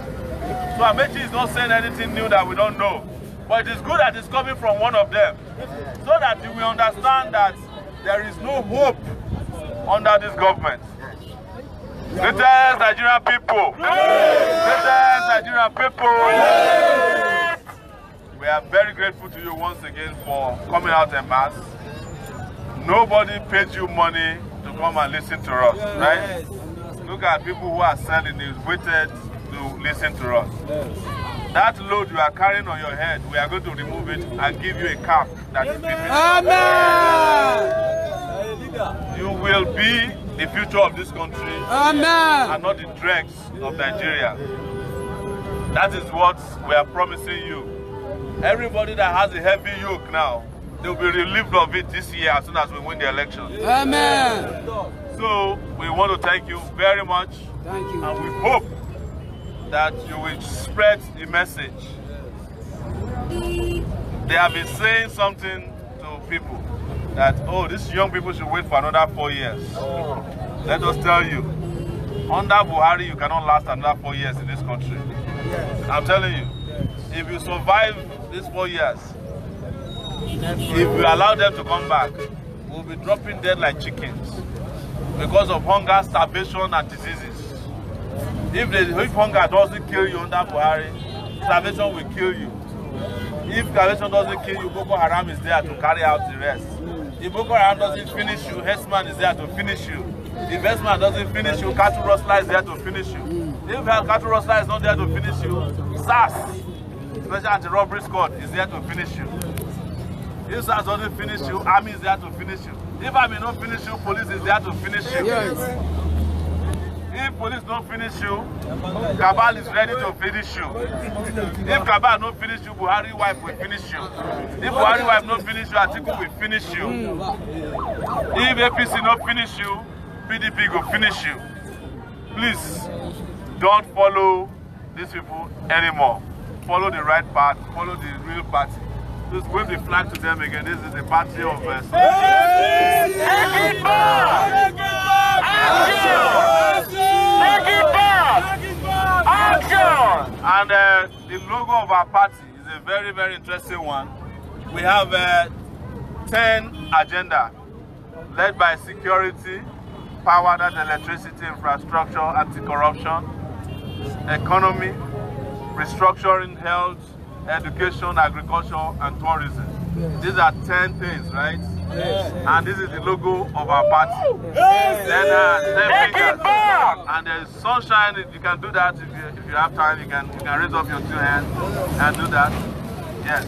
[SPEAKER 1] So Amechi is not saying anything new that we don't know. But it is good that it's coming from one of them, so that you will understand that there is no hope under this government. Greatest Nigerian people! Greatest Nigerian people! We are very grateful to you once again for coming out en masse. Nobody paid you money to come and listen to us, right? Look at people who are selling news, waited to listen to us. That load you are carrying on your head, we are going to remove it and give you a cap that is befitting. Amen! You will be the future of this country. Amen! And not the dregs of Nigeria. That is what we are promising you. Everybody that has a heavy yoke now, they will be relieved of it this year as soon as we win the election. Amen! So we want to thank you very much. Thank you. And we hope that you will spread the message. They have been saying something to
[SPEAKER 7] people that, oh, these young people should wait for another 4 years. Let us tell you, under Buhari, you cannot last another 4 years in this country. I'm telling you, if you survive these 4 years, if we allow them to come back, we'll be dropping dead like chickens because of hunger, starvation, and diseases. If hunger doesn't kill you under Buhari, starvation will kill you. If starvation doesn't kill you, Boko Haram is there to carry out the rest. If Boko Haram doesn't finish you, Herdsman is there to finish you. If Herdsman doesn't finish you, Cattle Rustler is there to finish you. If Cattle Rustler is not there to finish you, SAS, Special Anti-Robbery Squad, is there to finish you. If SAS doesn't finish you, Army is there to finish you. If Army don't finish you, Police is there to finish you.
[SPEAKER 5] Yes.
[SPEAKER 7] If police don't finish you, Cabal is ready to finish you. If Cabal don't finish you, Buhari wife will finish you. If Buhari wife don't finish you, Atiku will finish you. If APC don't finish you, PDP will finish you. Please, don't follow these people anymore. Follow the right path, follow the real party. Just wave the flag to them again. This is the party of And the logo of our party is a very, very interesting one. We have 10 agenda led by security, power, that's electricity, infrastructure, anti-corruption, economy, restructuring, health, education, agriculture, and tourism. These are 10 things, right? And this is the logo of our party. Then fingers. And there's sunshine. You can do that if you have time. You can raise up your 2 hands and do that. Yes.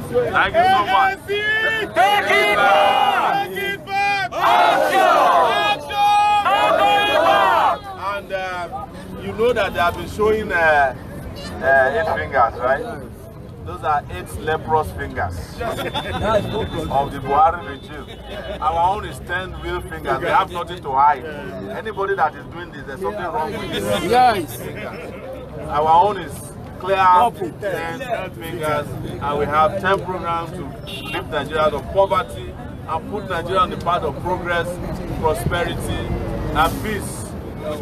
[SPEAKER 7] Thank you so much.
[SPEAKER 4] Take it back! Take it back! Action!
[SPEAKER 7] And you know that they have been showing 8 fingers, right? Those are 8 leprous fingers of the Buhari regime. Our own is 10 real fingers. They have nothing to hide. Anybody that is doing this, there's something wrong with this.
[SPEAKER 5] Yes.
[SPEAKER 7] Our own is clear 10 fingers, and we have 10 programs to lift Nigeria out of poverty and put Nigeria on the path of progress, prosperity, and peace.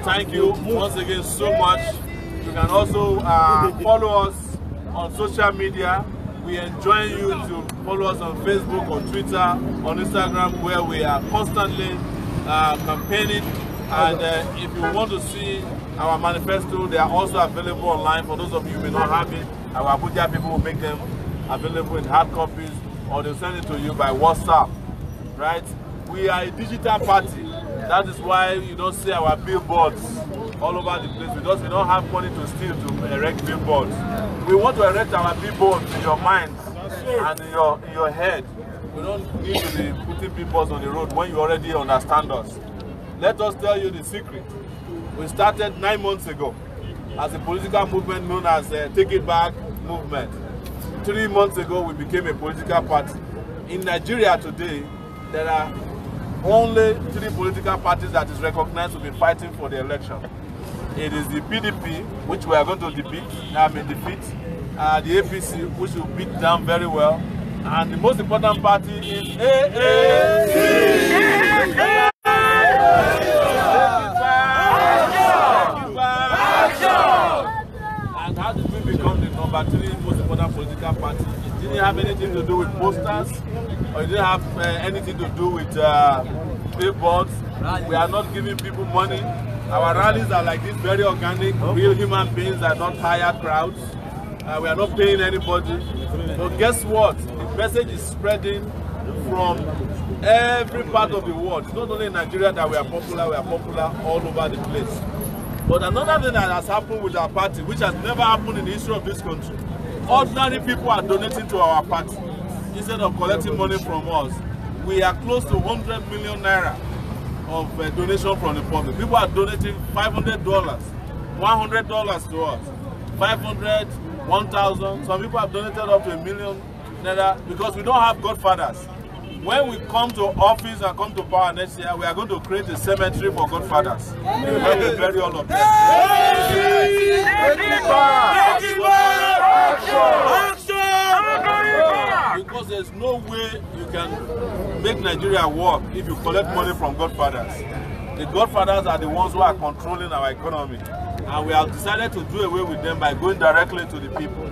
[SPEAKER 7] Thank you once again so much. You can also follow us on social media. We enjoy you to follow us on Facebook, on Twitter, on Instagram, where we are constantly campaigning. And if you want to see our manifesto, they are also available online. For those of you who may not have it, our Abuja people will make them available in hard copies, or they'll send it to you by WhatsApp, right? We are a digital party. That is why you don't see our billboards all over the place, because we don't have money to steal to erect billboards. We want to erect our billboards in your minds and in your head. We don't need to be putting billboards on the road when you already understand us. Let us tell you the secret. We started 9 months ago as a political movement known as Take It Back movement. 3 months ago, we became a political party. In Nigeria today, there are only 3 political parties that is recognized to be fighting for the election. It is the PDP, which we are going to defeat, the APC, which will beat down very well, and the most important party is AAC. And how did we become the number 3 most important political party? It didn't have anything to do with posters, or it didn't have anything to do with billboards. We are not giving people money. Our rallies are like this, very organic, real human beings, are not hired crowds. We are not paying anybody. But guess what? The message is spreading from every part of the world. It's not only in Nigeria that we are popular all over the place. But another thing that has happened with our party, which has never happened in the history of this country, ordinary people are donating to our party instead of collecting money from us. We are close to 100 million naira of donation from the public. People are donating $500, $100 to us, 500, 1,000. Some people have donated up to $1 million naira because we don't have godfathers. When we come to office and come to power next year, we are going to create a cemetery for godfathers. We will bury all of them. Because there's no way you can make Nigeria work if you collect money from godfathers. The godfathers are the ones who are controlling our economy, and we have decided to do away with them by going directly to the people.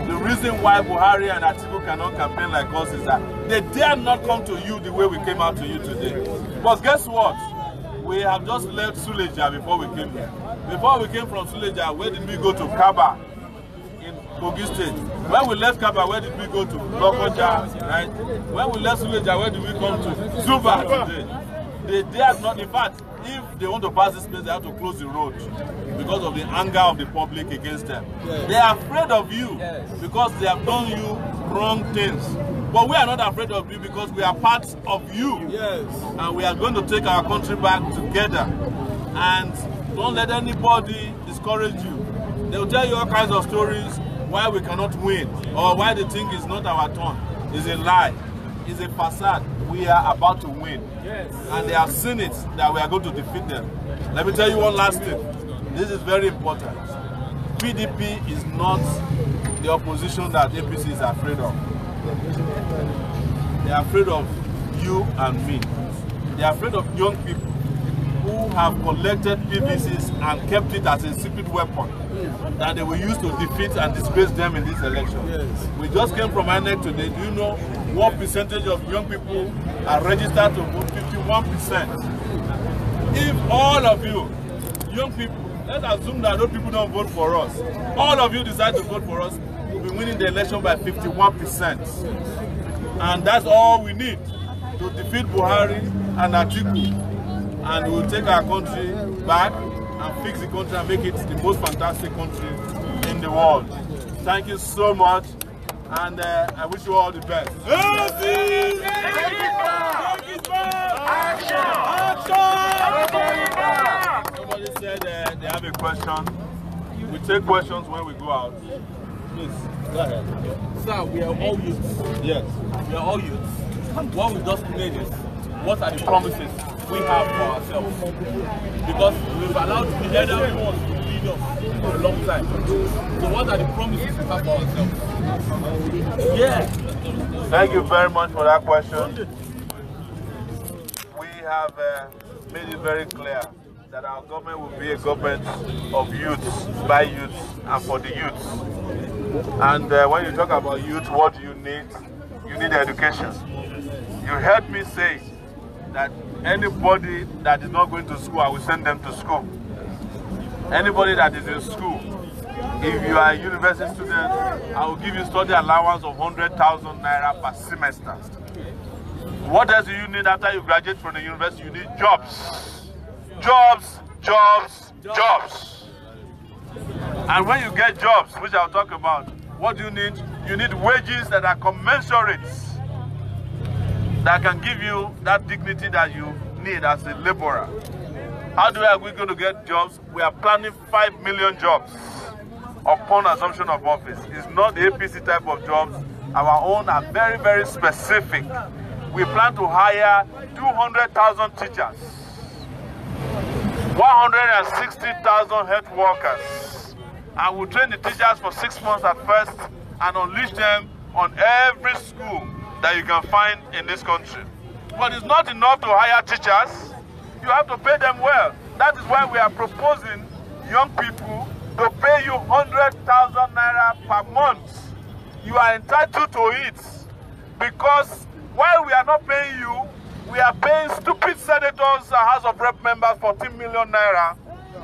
[SPEAKER 7] The reason why Buhari and Atiku cannot campaign like us is that they dare not come to you the way we came out to you today. But guess what? We have just left Suleja before we came here. Before we came from Suleja, where did we go to? Kaba in Kogi State. When we left Kaba, where did we go to? Lokoja, right? When we left Suleja, where did we come to? Zuba today. They dare not, in fact, if they want to pass this place, they have to close the road because of the anger of the public against them. Yes. They are afraid of you because they have done you wrong things. But we are not afraid of you because we are part of you. Yes. And we are going to take our country back together. And don't let anybody discourage you. They will tell you all kinds of stories why we cannot win or why they think it's not our turn. It's a lie. It's a facade. We are about to win. Yes. And they have seen it that we are going to defeat them. Let me tell you one last thing. This is very important. PDP is not the opposition that APC is afraid of. They are afraid of you and me. They are afraid of young people who have collected PVCs and kept it as a secret weapon that they will use to defeat and disgrace them in this election. Yes. We just came from INEC today. Do you know what percentage of young people are registered to vote? 51%. If all of you, young people, let's assume that those people don't vote for us, all of you decide to vote for us, we'll be winning the election by 51%. And that's all we need to defeat Buhari and Atiku. And we'll take our country back and fix the country and make it the most fantastic country in the world. Thank you so much, and I wish you all the best. Somebody said they have a question. We take questions when we go out. Please, go ahead.
[SPEAKER 8] Sir, we are all youths.
[SPEAKER 7] Yes.
[SPEAKER 8] We are all youths. What we just made is, what are the promises we have for ourselves? Because we've allowed the elderly ones to lead us for a long time. So what are the promises we have for ourselves? Yeah.
[SPEAKER 7] Thank you very much for that question. We have made it very clear that our government will be a government of youths, by youths, and for the youths. And when you talk about youth, what do you need? You need education. You heard me say that anybody that is not going to school, I will send them to school. Anybody that is in school, if you are a university student, I will give you study allowance of 100,000 naira per semester. What else do you need after you graduate from the university? You need jobs. Jobs, jobs, jobs. And when you get jobs, which I'll talk about, what do you need? You need wages that are commensurate, that can give you that dignity that you need as a laborer. How are we going to get jobs? We are planning 5 million jobs upon assumption of office. It's not the APC type of jobs. Our own are very, very specific. We plan to hire 200,000 teachers, 160,000 health workers, and we'll train the teachers for 6 months at first and unleash them on every school that you can find in this country. But it's not enough to hire teachers. You have to pay them well. That is why we are proposing young people to pay you 100,000 naira per month. You are entitled to it, because while we are not paying you, we are paying stupid senators and House of Rep members 14 million naira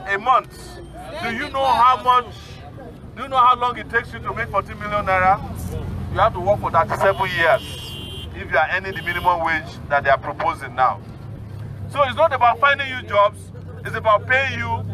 [SPEAKER 7] a month. Do you know how much? Do you know how long it takes you to make 14 million naira? You have to work for 37 years if you are earning the minimum wage that they are proposing now. So it's not about finding you jobs, it's about paying you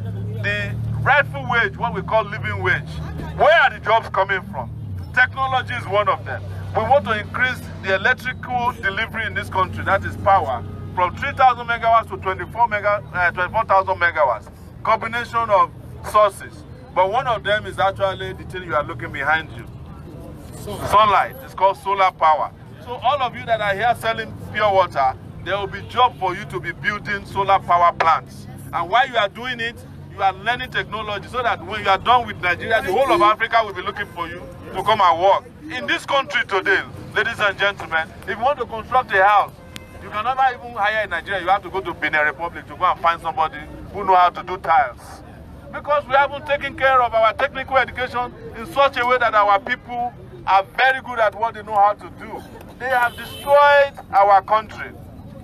[SPEAKER 7] the rightful wage, what we call living wage. Where are the jobs coming from? Technology is one of them. We want to increase the electrical delivery in this country, that is power, from 3,000 megawatts to 24,000 megawatts. Combination of sources. But one of them is actually the thing you are looking behind you. Sunlight. It's called solar power. So all of you that are here selling pure water, there will be job for you to be building solar power plants. And while you are doing it, you are learning technology so that when you are done with Nigeria, the whole of Africa will be looking for you to come and work. In this country today, ladies and gentlemen, if you want to construct a house, you can never even hire in Nigeria. You have to go to Benin Republic to go and find somebody who knows how to do tiles. Because we haven't taken care of our technical education in such a way that our people are very good at what they know how to do. They have destroyed our country.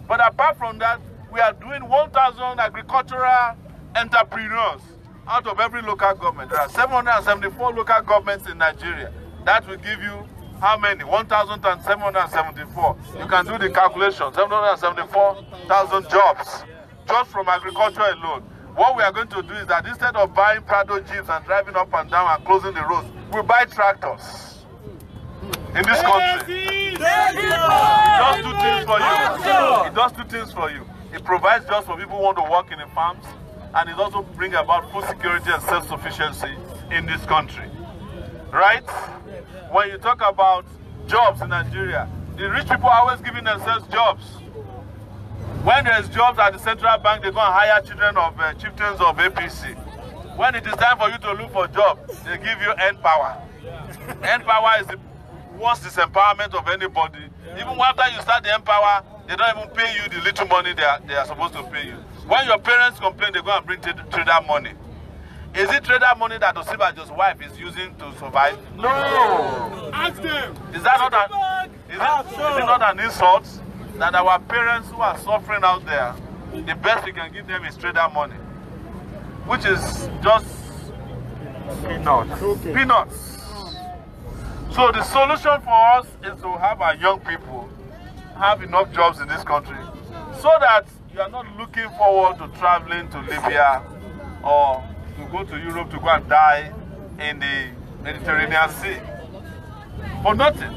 [SPEAKER 7] But apart from that, we are doing 1,000 agricultural entrepreneurs out of every local government. There are 774 local governments in Nigeria. That will give you how many? 1,774. You can do the calculation. 774,000 jobs just from agriculture alone. What we are going to do is that instead of buying Prado jeeps and driving up and down and closing the roads, we buy tractors in this country. It does two things for you. It does two things for you. It provides jobs for people who want to work in the farms, and it also brings about food security and self-sufficiency in this country. Right? When you talk about jobs in Nigeria, the rich people are always giving themselves jobs. When there's jobs at the central bank, they go and hire children of chieftains of APC. When it is time for you to look for a job, they give you end power. End power is the worst disempowerment of anybody. Even after you start the end power, they don't even pay you the little money they are supposed to pay you. When your parents complain, they go and bring trader money. Is it trader money that Osibajo's wife is using to survive? No! Ask them! Is that not is it not an insult that our parents who are suffering out there, the best we can give them is trader money? Which is just peanuts. Okay. Peanuts. So the solution for us is to have our young people have enough jobs in this country so that you are not looking forward to traveling to Libya or to go to Europe to go and die in the Mediterranean Sea for nothing.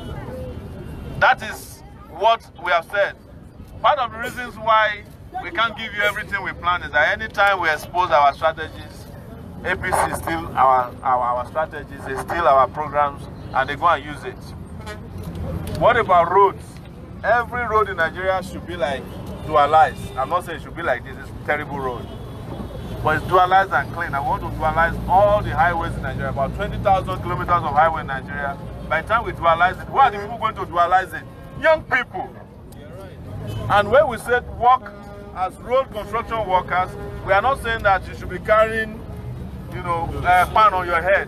[SPEAKER 7] That is what we have said. Part of the reasons why we can't give you everything we plan is that anytime we expose our strategies, APC is still our strategies, is still our programs, and they go and use it. What about roads? Every road in Nigeria should be like dualized. I'm not saying it should be like this, it's a terrible road. But it's dualized and clean. I want to dualize all the highways in Nigeria, about 20,000 kilometers of highway in Nigeria. By the time we dualize it, who are the people going to dualize it? Young people. And when we said work as road construction workers, we are not saying that you should be carrying, a pan on your head.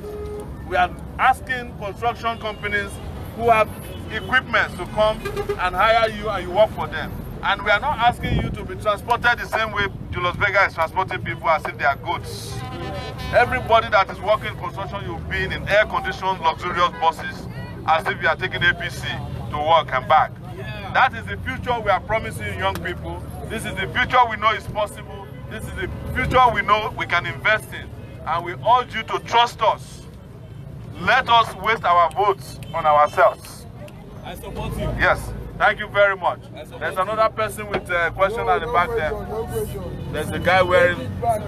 [SPEAKER 7] We are asking construction companies who have equipment to come and hire you and you work for them. And we are not asking you to be transported the same way Julius Berger is transporting people as if they are goods. Everybody that is working in construction, you'll be in air-conditioned, luxurious buses as if you are taking APC to work and back. That is the future we are promising young people. This is the future we know is possible. This is the future we know we can invest in. And we urge you to trust us. Let us waste our votes on ourselves.
[SPEAKER 8] I support you.
[SPEAKER 7] Yes. Thank you very much. There's another person with a question at the back there. There's a guy wearing...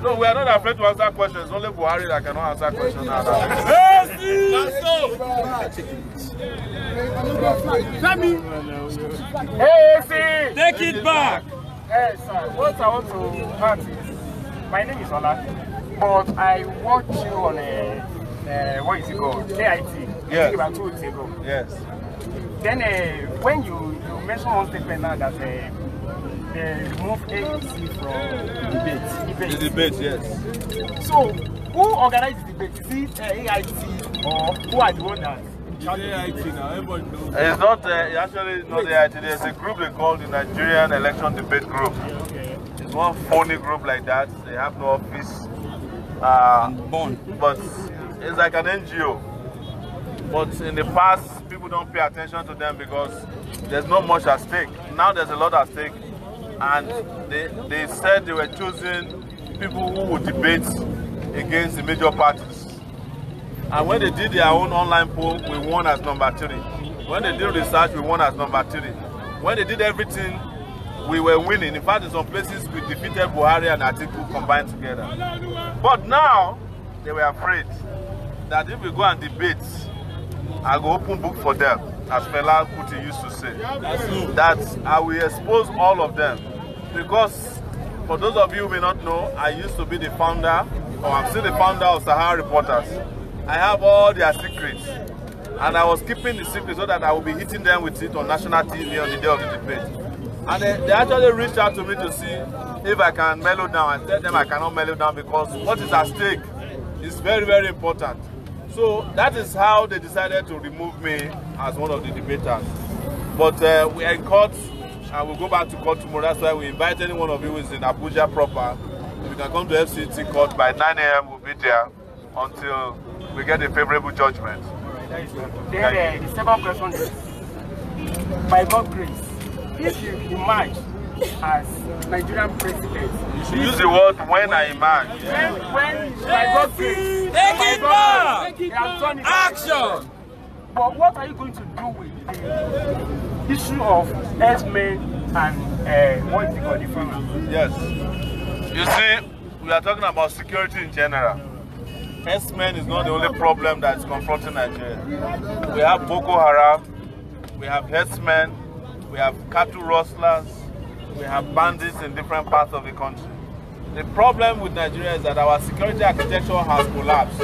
[SPEAKER 7] No, we are not afraid to answer questions. Only Buhari that cannot answer questions.
[SPEAKER 4] Hey, take it back.
[SPEAKER 5] Hey, sir, what I want to add is, my name is Ola, but I watched you on what is it called? AIT.
[SPEAKER 7] Yes.
[SPEAKER 5] About 2 weeks ago.
[SPEAKER 7] Yes.
[SPEAKER 5] Then when you mentioned one statement now that they removed AIT from debate.
[SPEAKER 7] The debate, yes.
[SPEAKER 5] So, who organized the debate? Is it AIT or who are the owners?
[SPEAKER 8] AIT now, everybody knows.
[SPEAKER 7] It's not, actually not the AIT. There's a group they call the Nigerian Election Debate Group.
[SPEAKER 5] Okay.
[SPEAKER 7] It's one phony group like that. They have no office. But it's like an NGO. But in the past, people don't pay attention to them because there's not much at stake. Now there's a lot at stake. And they said they were choosing people who would debate against the major parties. And when they did their own online poll, we won as number 3. When they did research, we won as number 3. When they did everything, we were winning. In fact, in some places, we defeated Buhari and Atiku combined together. But now, they were afraid that if we go and debate, I go open book for them, as Fela Kuti used to say. That I will expose all of them. Because, for those of you who may not know, I used to be the founder, or I'm still the founder of Sahara Reporters. I have all their secrets. And I was keeping the secret so that I would be hitting them with it on national TV on the day of the debate. And they actually reached out to me to see if I can mellow down. I tell them I cannot mellow down because what is at stake is very, very important. So that is how they decided to remove me as one of the debaters. But we are in court and we'll go back to court tomorrow. That's why we invite any one of you who is in Abuja proper. If you can come to FCT court by 9 a.m. we'll be there until we get a favorable judgment.
[SPEAKER 5] Then the second question is, by God's grace, if you emerge as Nigerian president,
[SPEAKER 7] you should use the word when I emerge.
[SPEAKER 5] When by God's grace,
[SPEAKER 4] Action!
[SPEAKER 5] But what are you going to do with the issue of herdsmen and what is it called, the farmers?
[SPEAKER 7] Yes. You see, we are talking about security in general. Herdsmen is not the only problem that is confronting Nigeria. We have Boko Haram, we have herdsmen, we have cattle rustlers, we have bandits in different parts of the country. The problem with Nigeria is that our security architecture has collapsed.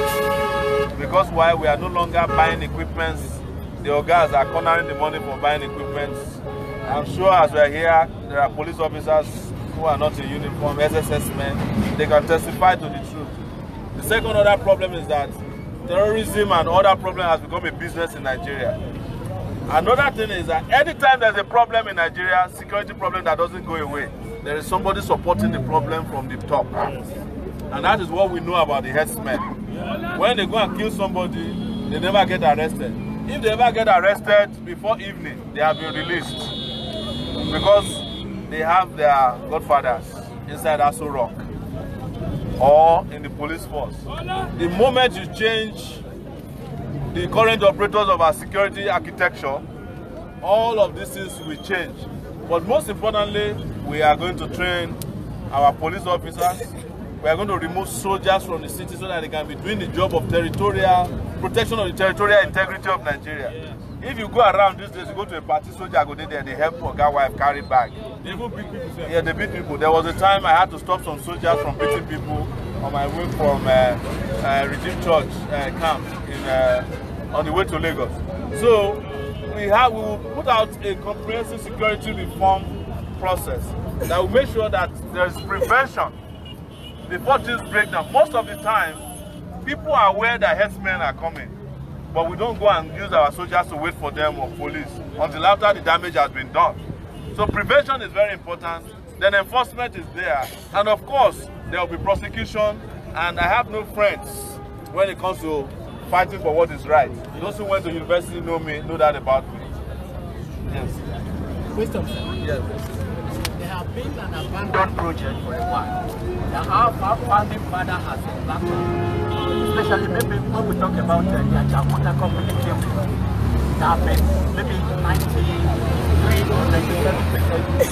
[SPEAKER 7] Because why? We are no longer buying equipment. The ogas are cornering the money for buying equipment. I'm sure as we are here, there are police officers who are not in uniform, SSS men. They can testify to the truth. The second other problem is that terrorism and other problems has become a business in Nigeria. Another thing is that anytime there's a problem in Nigeria, security problem that doesn't go away, there is somebody supporting the problem from the top. And that is what we know about the herdsmen. When they go and kill somebody, they never get arrested. If they ever get arrested before evening, they have been released. Because they have their godfathers inside Sowore or in the police force. The moment you change the current operators of our security architecture, all of these things will change. But most importantly, we are going to train our police officers. We are going to remove soldiers from the city so that they can be doing the job of territorial protection of the territorial integrity of Nigeria. If you go around these days, you go to a party, soldier go there, they help a guy wife carry bag.
[SPEAKER 8] They even beat people.
[SPEAKER 7] Yeah, they beat people. There was a time I had to stop some soldiers from beating people on my way from Redeemed Church camp on the way to Lagos. So we will put out a comprehensive security reform process that will make sure that there is prevention before things break down. Most of the time, people are aware that herdsmen are coming, but we don't go and use our soldiers to wait for them or police until after the damage has been done. So prevention is very important. Then enforcement is there, and of course there will be prosecution. And I have no friends when it comes to fighting for what is right. Those who went to university know me, know that about me. Yes.
[SPEAKER 9] Question, sir.
[SPEAKER 7] Yes.
[SPEAKER 9] There have been an abandoned project for a while. Our founding father has embarked on, especially maybe when we talk about the Jakarta company came from, there have been maybe 93 or 97%,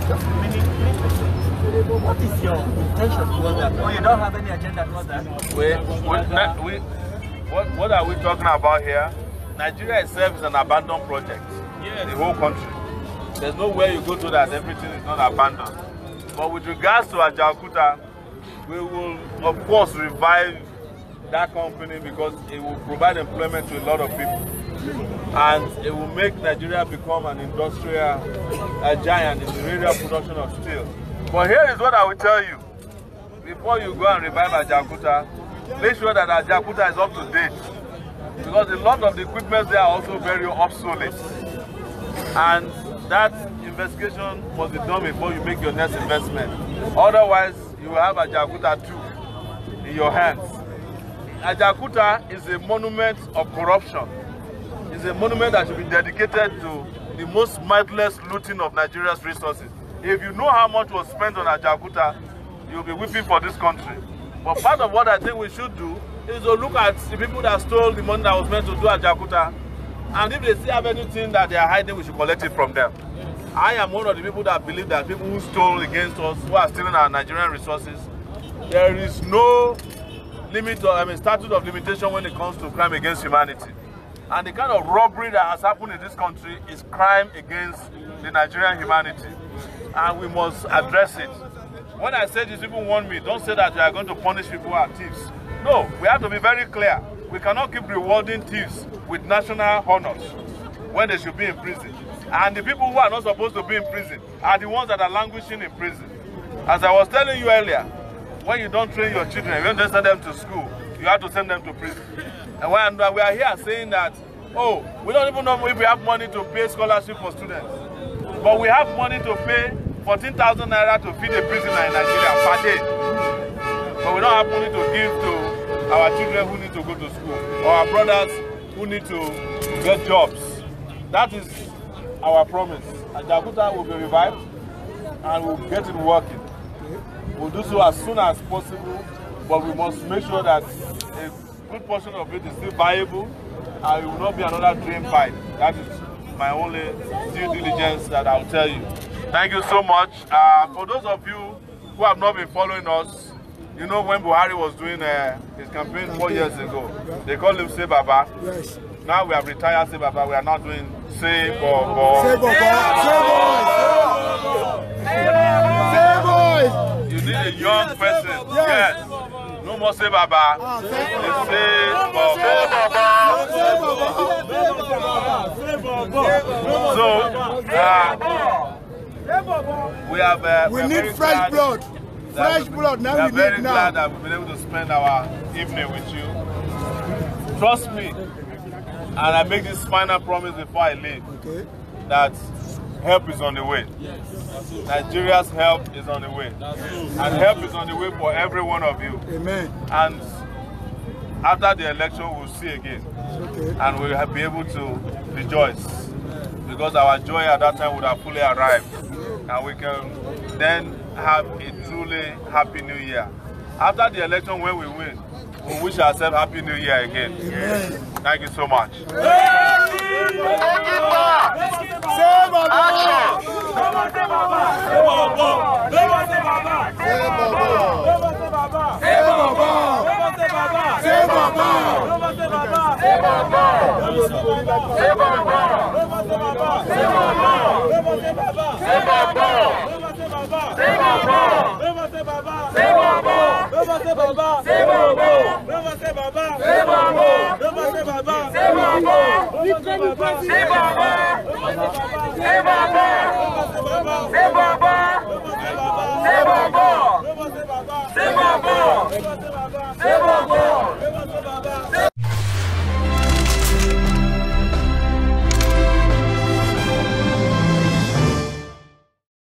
[SPEAKER 9] just remaining 3%. What is your intention towards that? Or you don't have any agenda towards that?
[SPEAKER 7] What are we talking about here? Nigeria itself is an abandoned project. Yes. The whole country. There's nowhere you go to that everything is not abandoned. But with regards to Ajaokuta, we will of course revive that company because it will provide employment to a lot of people. And it will make Nigeria become an industrial giant in the area of production of steel. But here is what I will tell you. Before you go and revive Ajaokuta, make sure that Ajaokuta is up to date. Because a lot of the equipment there are also very obsolete. And that investigation must be done before you make your next investment. Otherwise, you will have Ajaokuta 2 in your hands. Ajaokuta is a monument of corruption. It's a monument that should be dedicated to the most mindless looting of Nigeria's resources. If you know how much was spent on Ajaokuta, you'll be weeping for this country. But part of what I think we should do is to look at the people that stole the money that was meant to do Ajaokuta, and if they still have anything that they are hiding, we should collect it from them. I am one of the people that believe that people who stole against us, who are stealing our Nigerian resources, there is no limit or statute of limitation when it comes to crime against humanity. And the kind of robbery that has happened in this country is crime against the Nigerian humanity. And we must address it. When I say this, people warn me, don't say that we are going to punish people who are thieves. No, we have to be very clear. we cannot keep rewarding thieves with national honors when they should be in prison. And the people who are not supposed to be in prison are the ones that are languishing in prison. As I was telling you earlier, when you don't train your children, you don't send them to school, you have to send them to prison. And when we are here saying that, oh, we don't even know if we have money to pay scholarship for students. But we have money to pay 14,000 naira to feed a prisoner in Nigeria per day. But we don't have money to give to our children who need to go to school, or our brothers who need to get jobs. That is our promise. Ajaokuta will be revived and we'll get it working. We'll do so as soon as possible, but we must make sure that a good portion of it is still viable and it will not be another dream fight. That is my only due diligence that I'll tell you. Thank you so much. For those of you who have not been following us, you know when Buhari was doing his campaign 4 years ago, they called him Say Baba. Yes. Now we have retired Say Baba, we are not doing Say Bobo. Say Bobo. Say Boys. You need a young person. Yes. No more Say Baba. Say Bobo. So we need fresh blood. Fresh blood. Now we are very glad that we've been able to spend our evening with you. Trust me, and I make this final promise before I leave, that help is on the way. Nigeria's help is on the way. And help is on the way for every one of you. Amen. And after the election, we'll see again. And we'll be able to rejoice. Because our joy at that time would have fully arrived. And we can then have a truly happy new year. After the election, when we win, we wish ourselves happy new year again. Amen. Thank you so much.
[SPEAKER 4] Say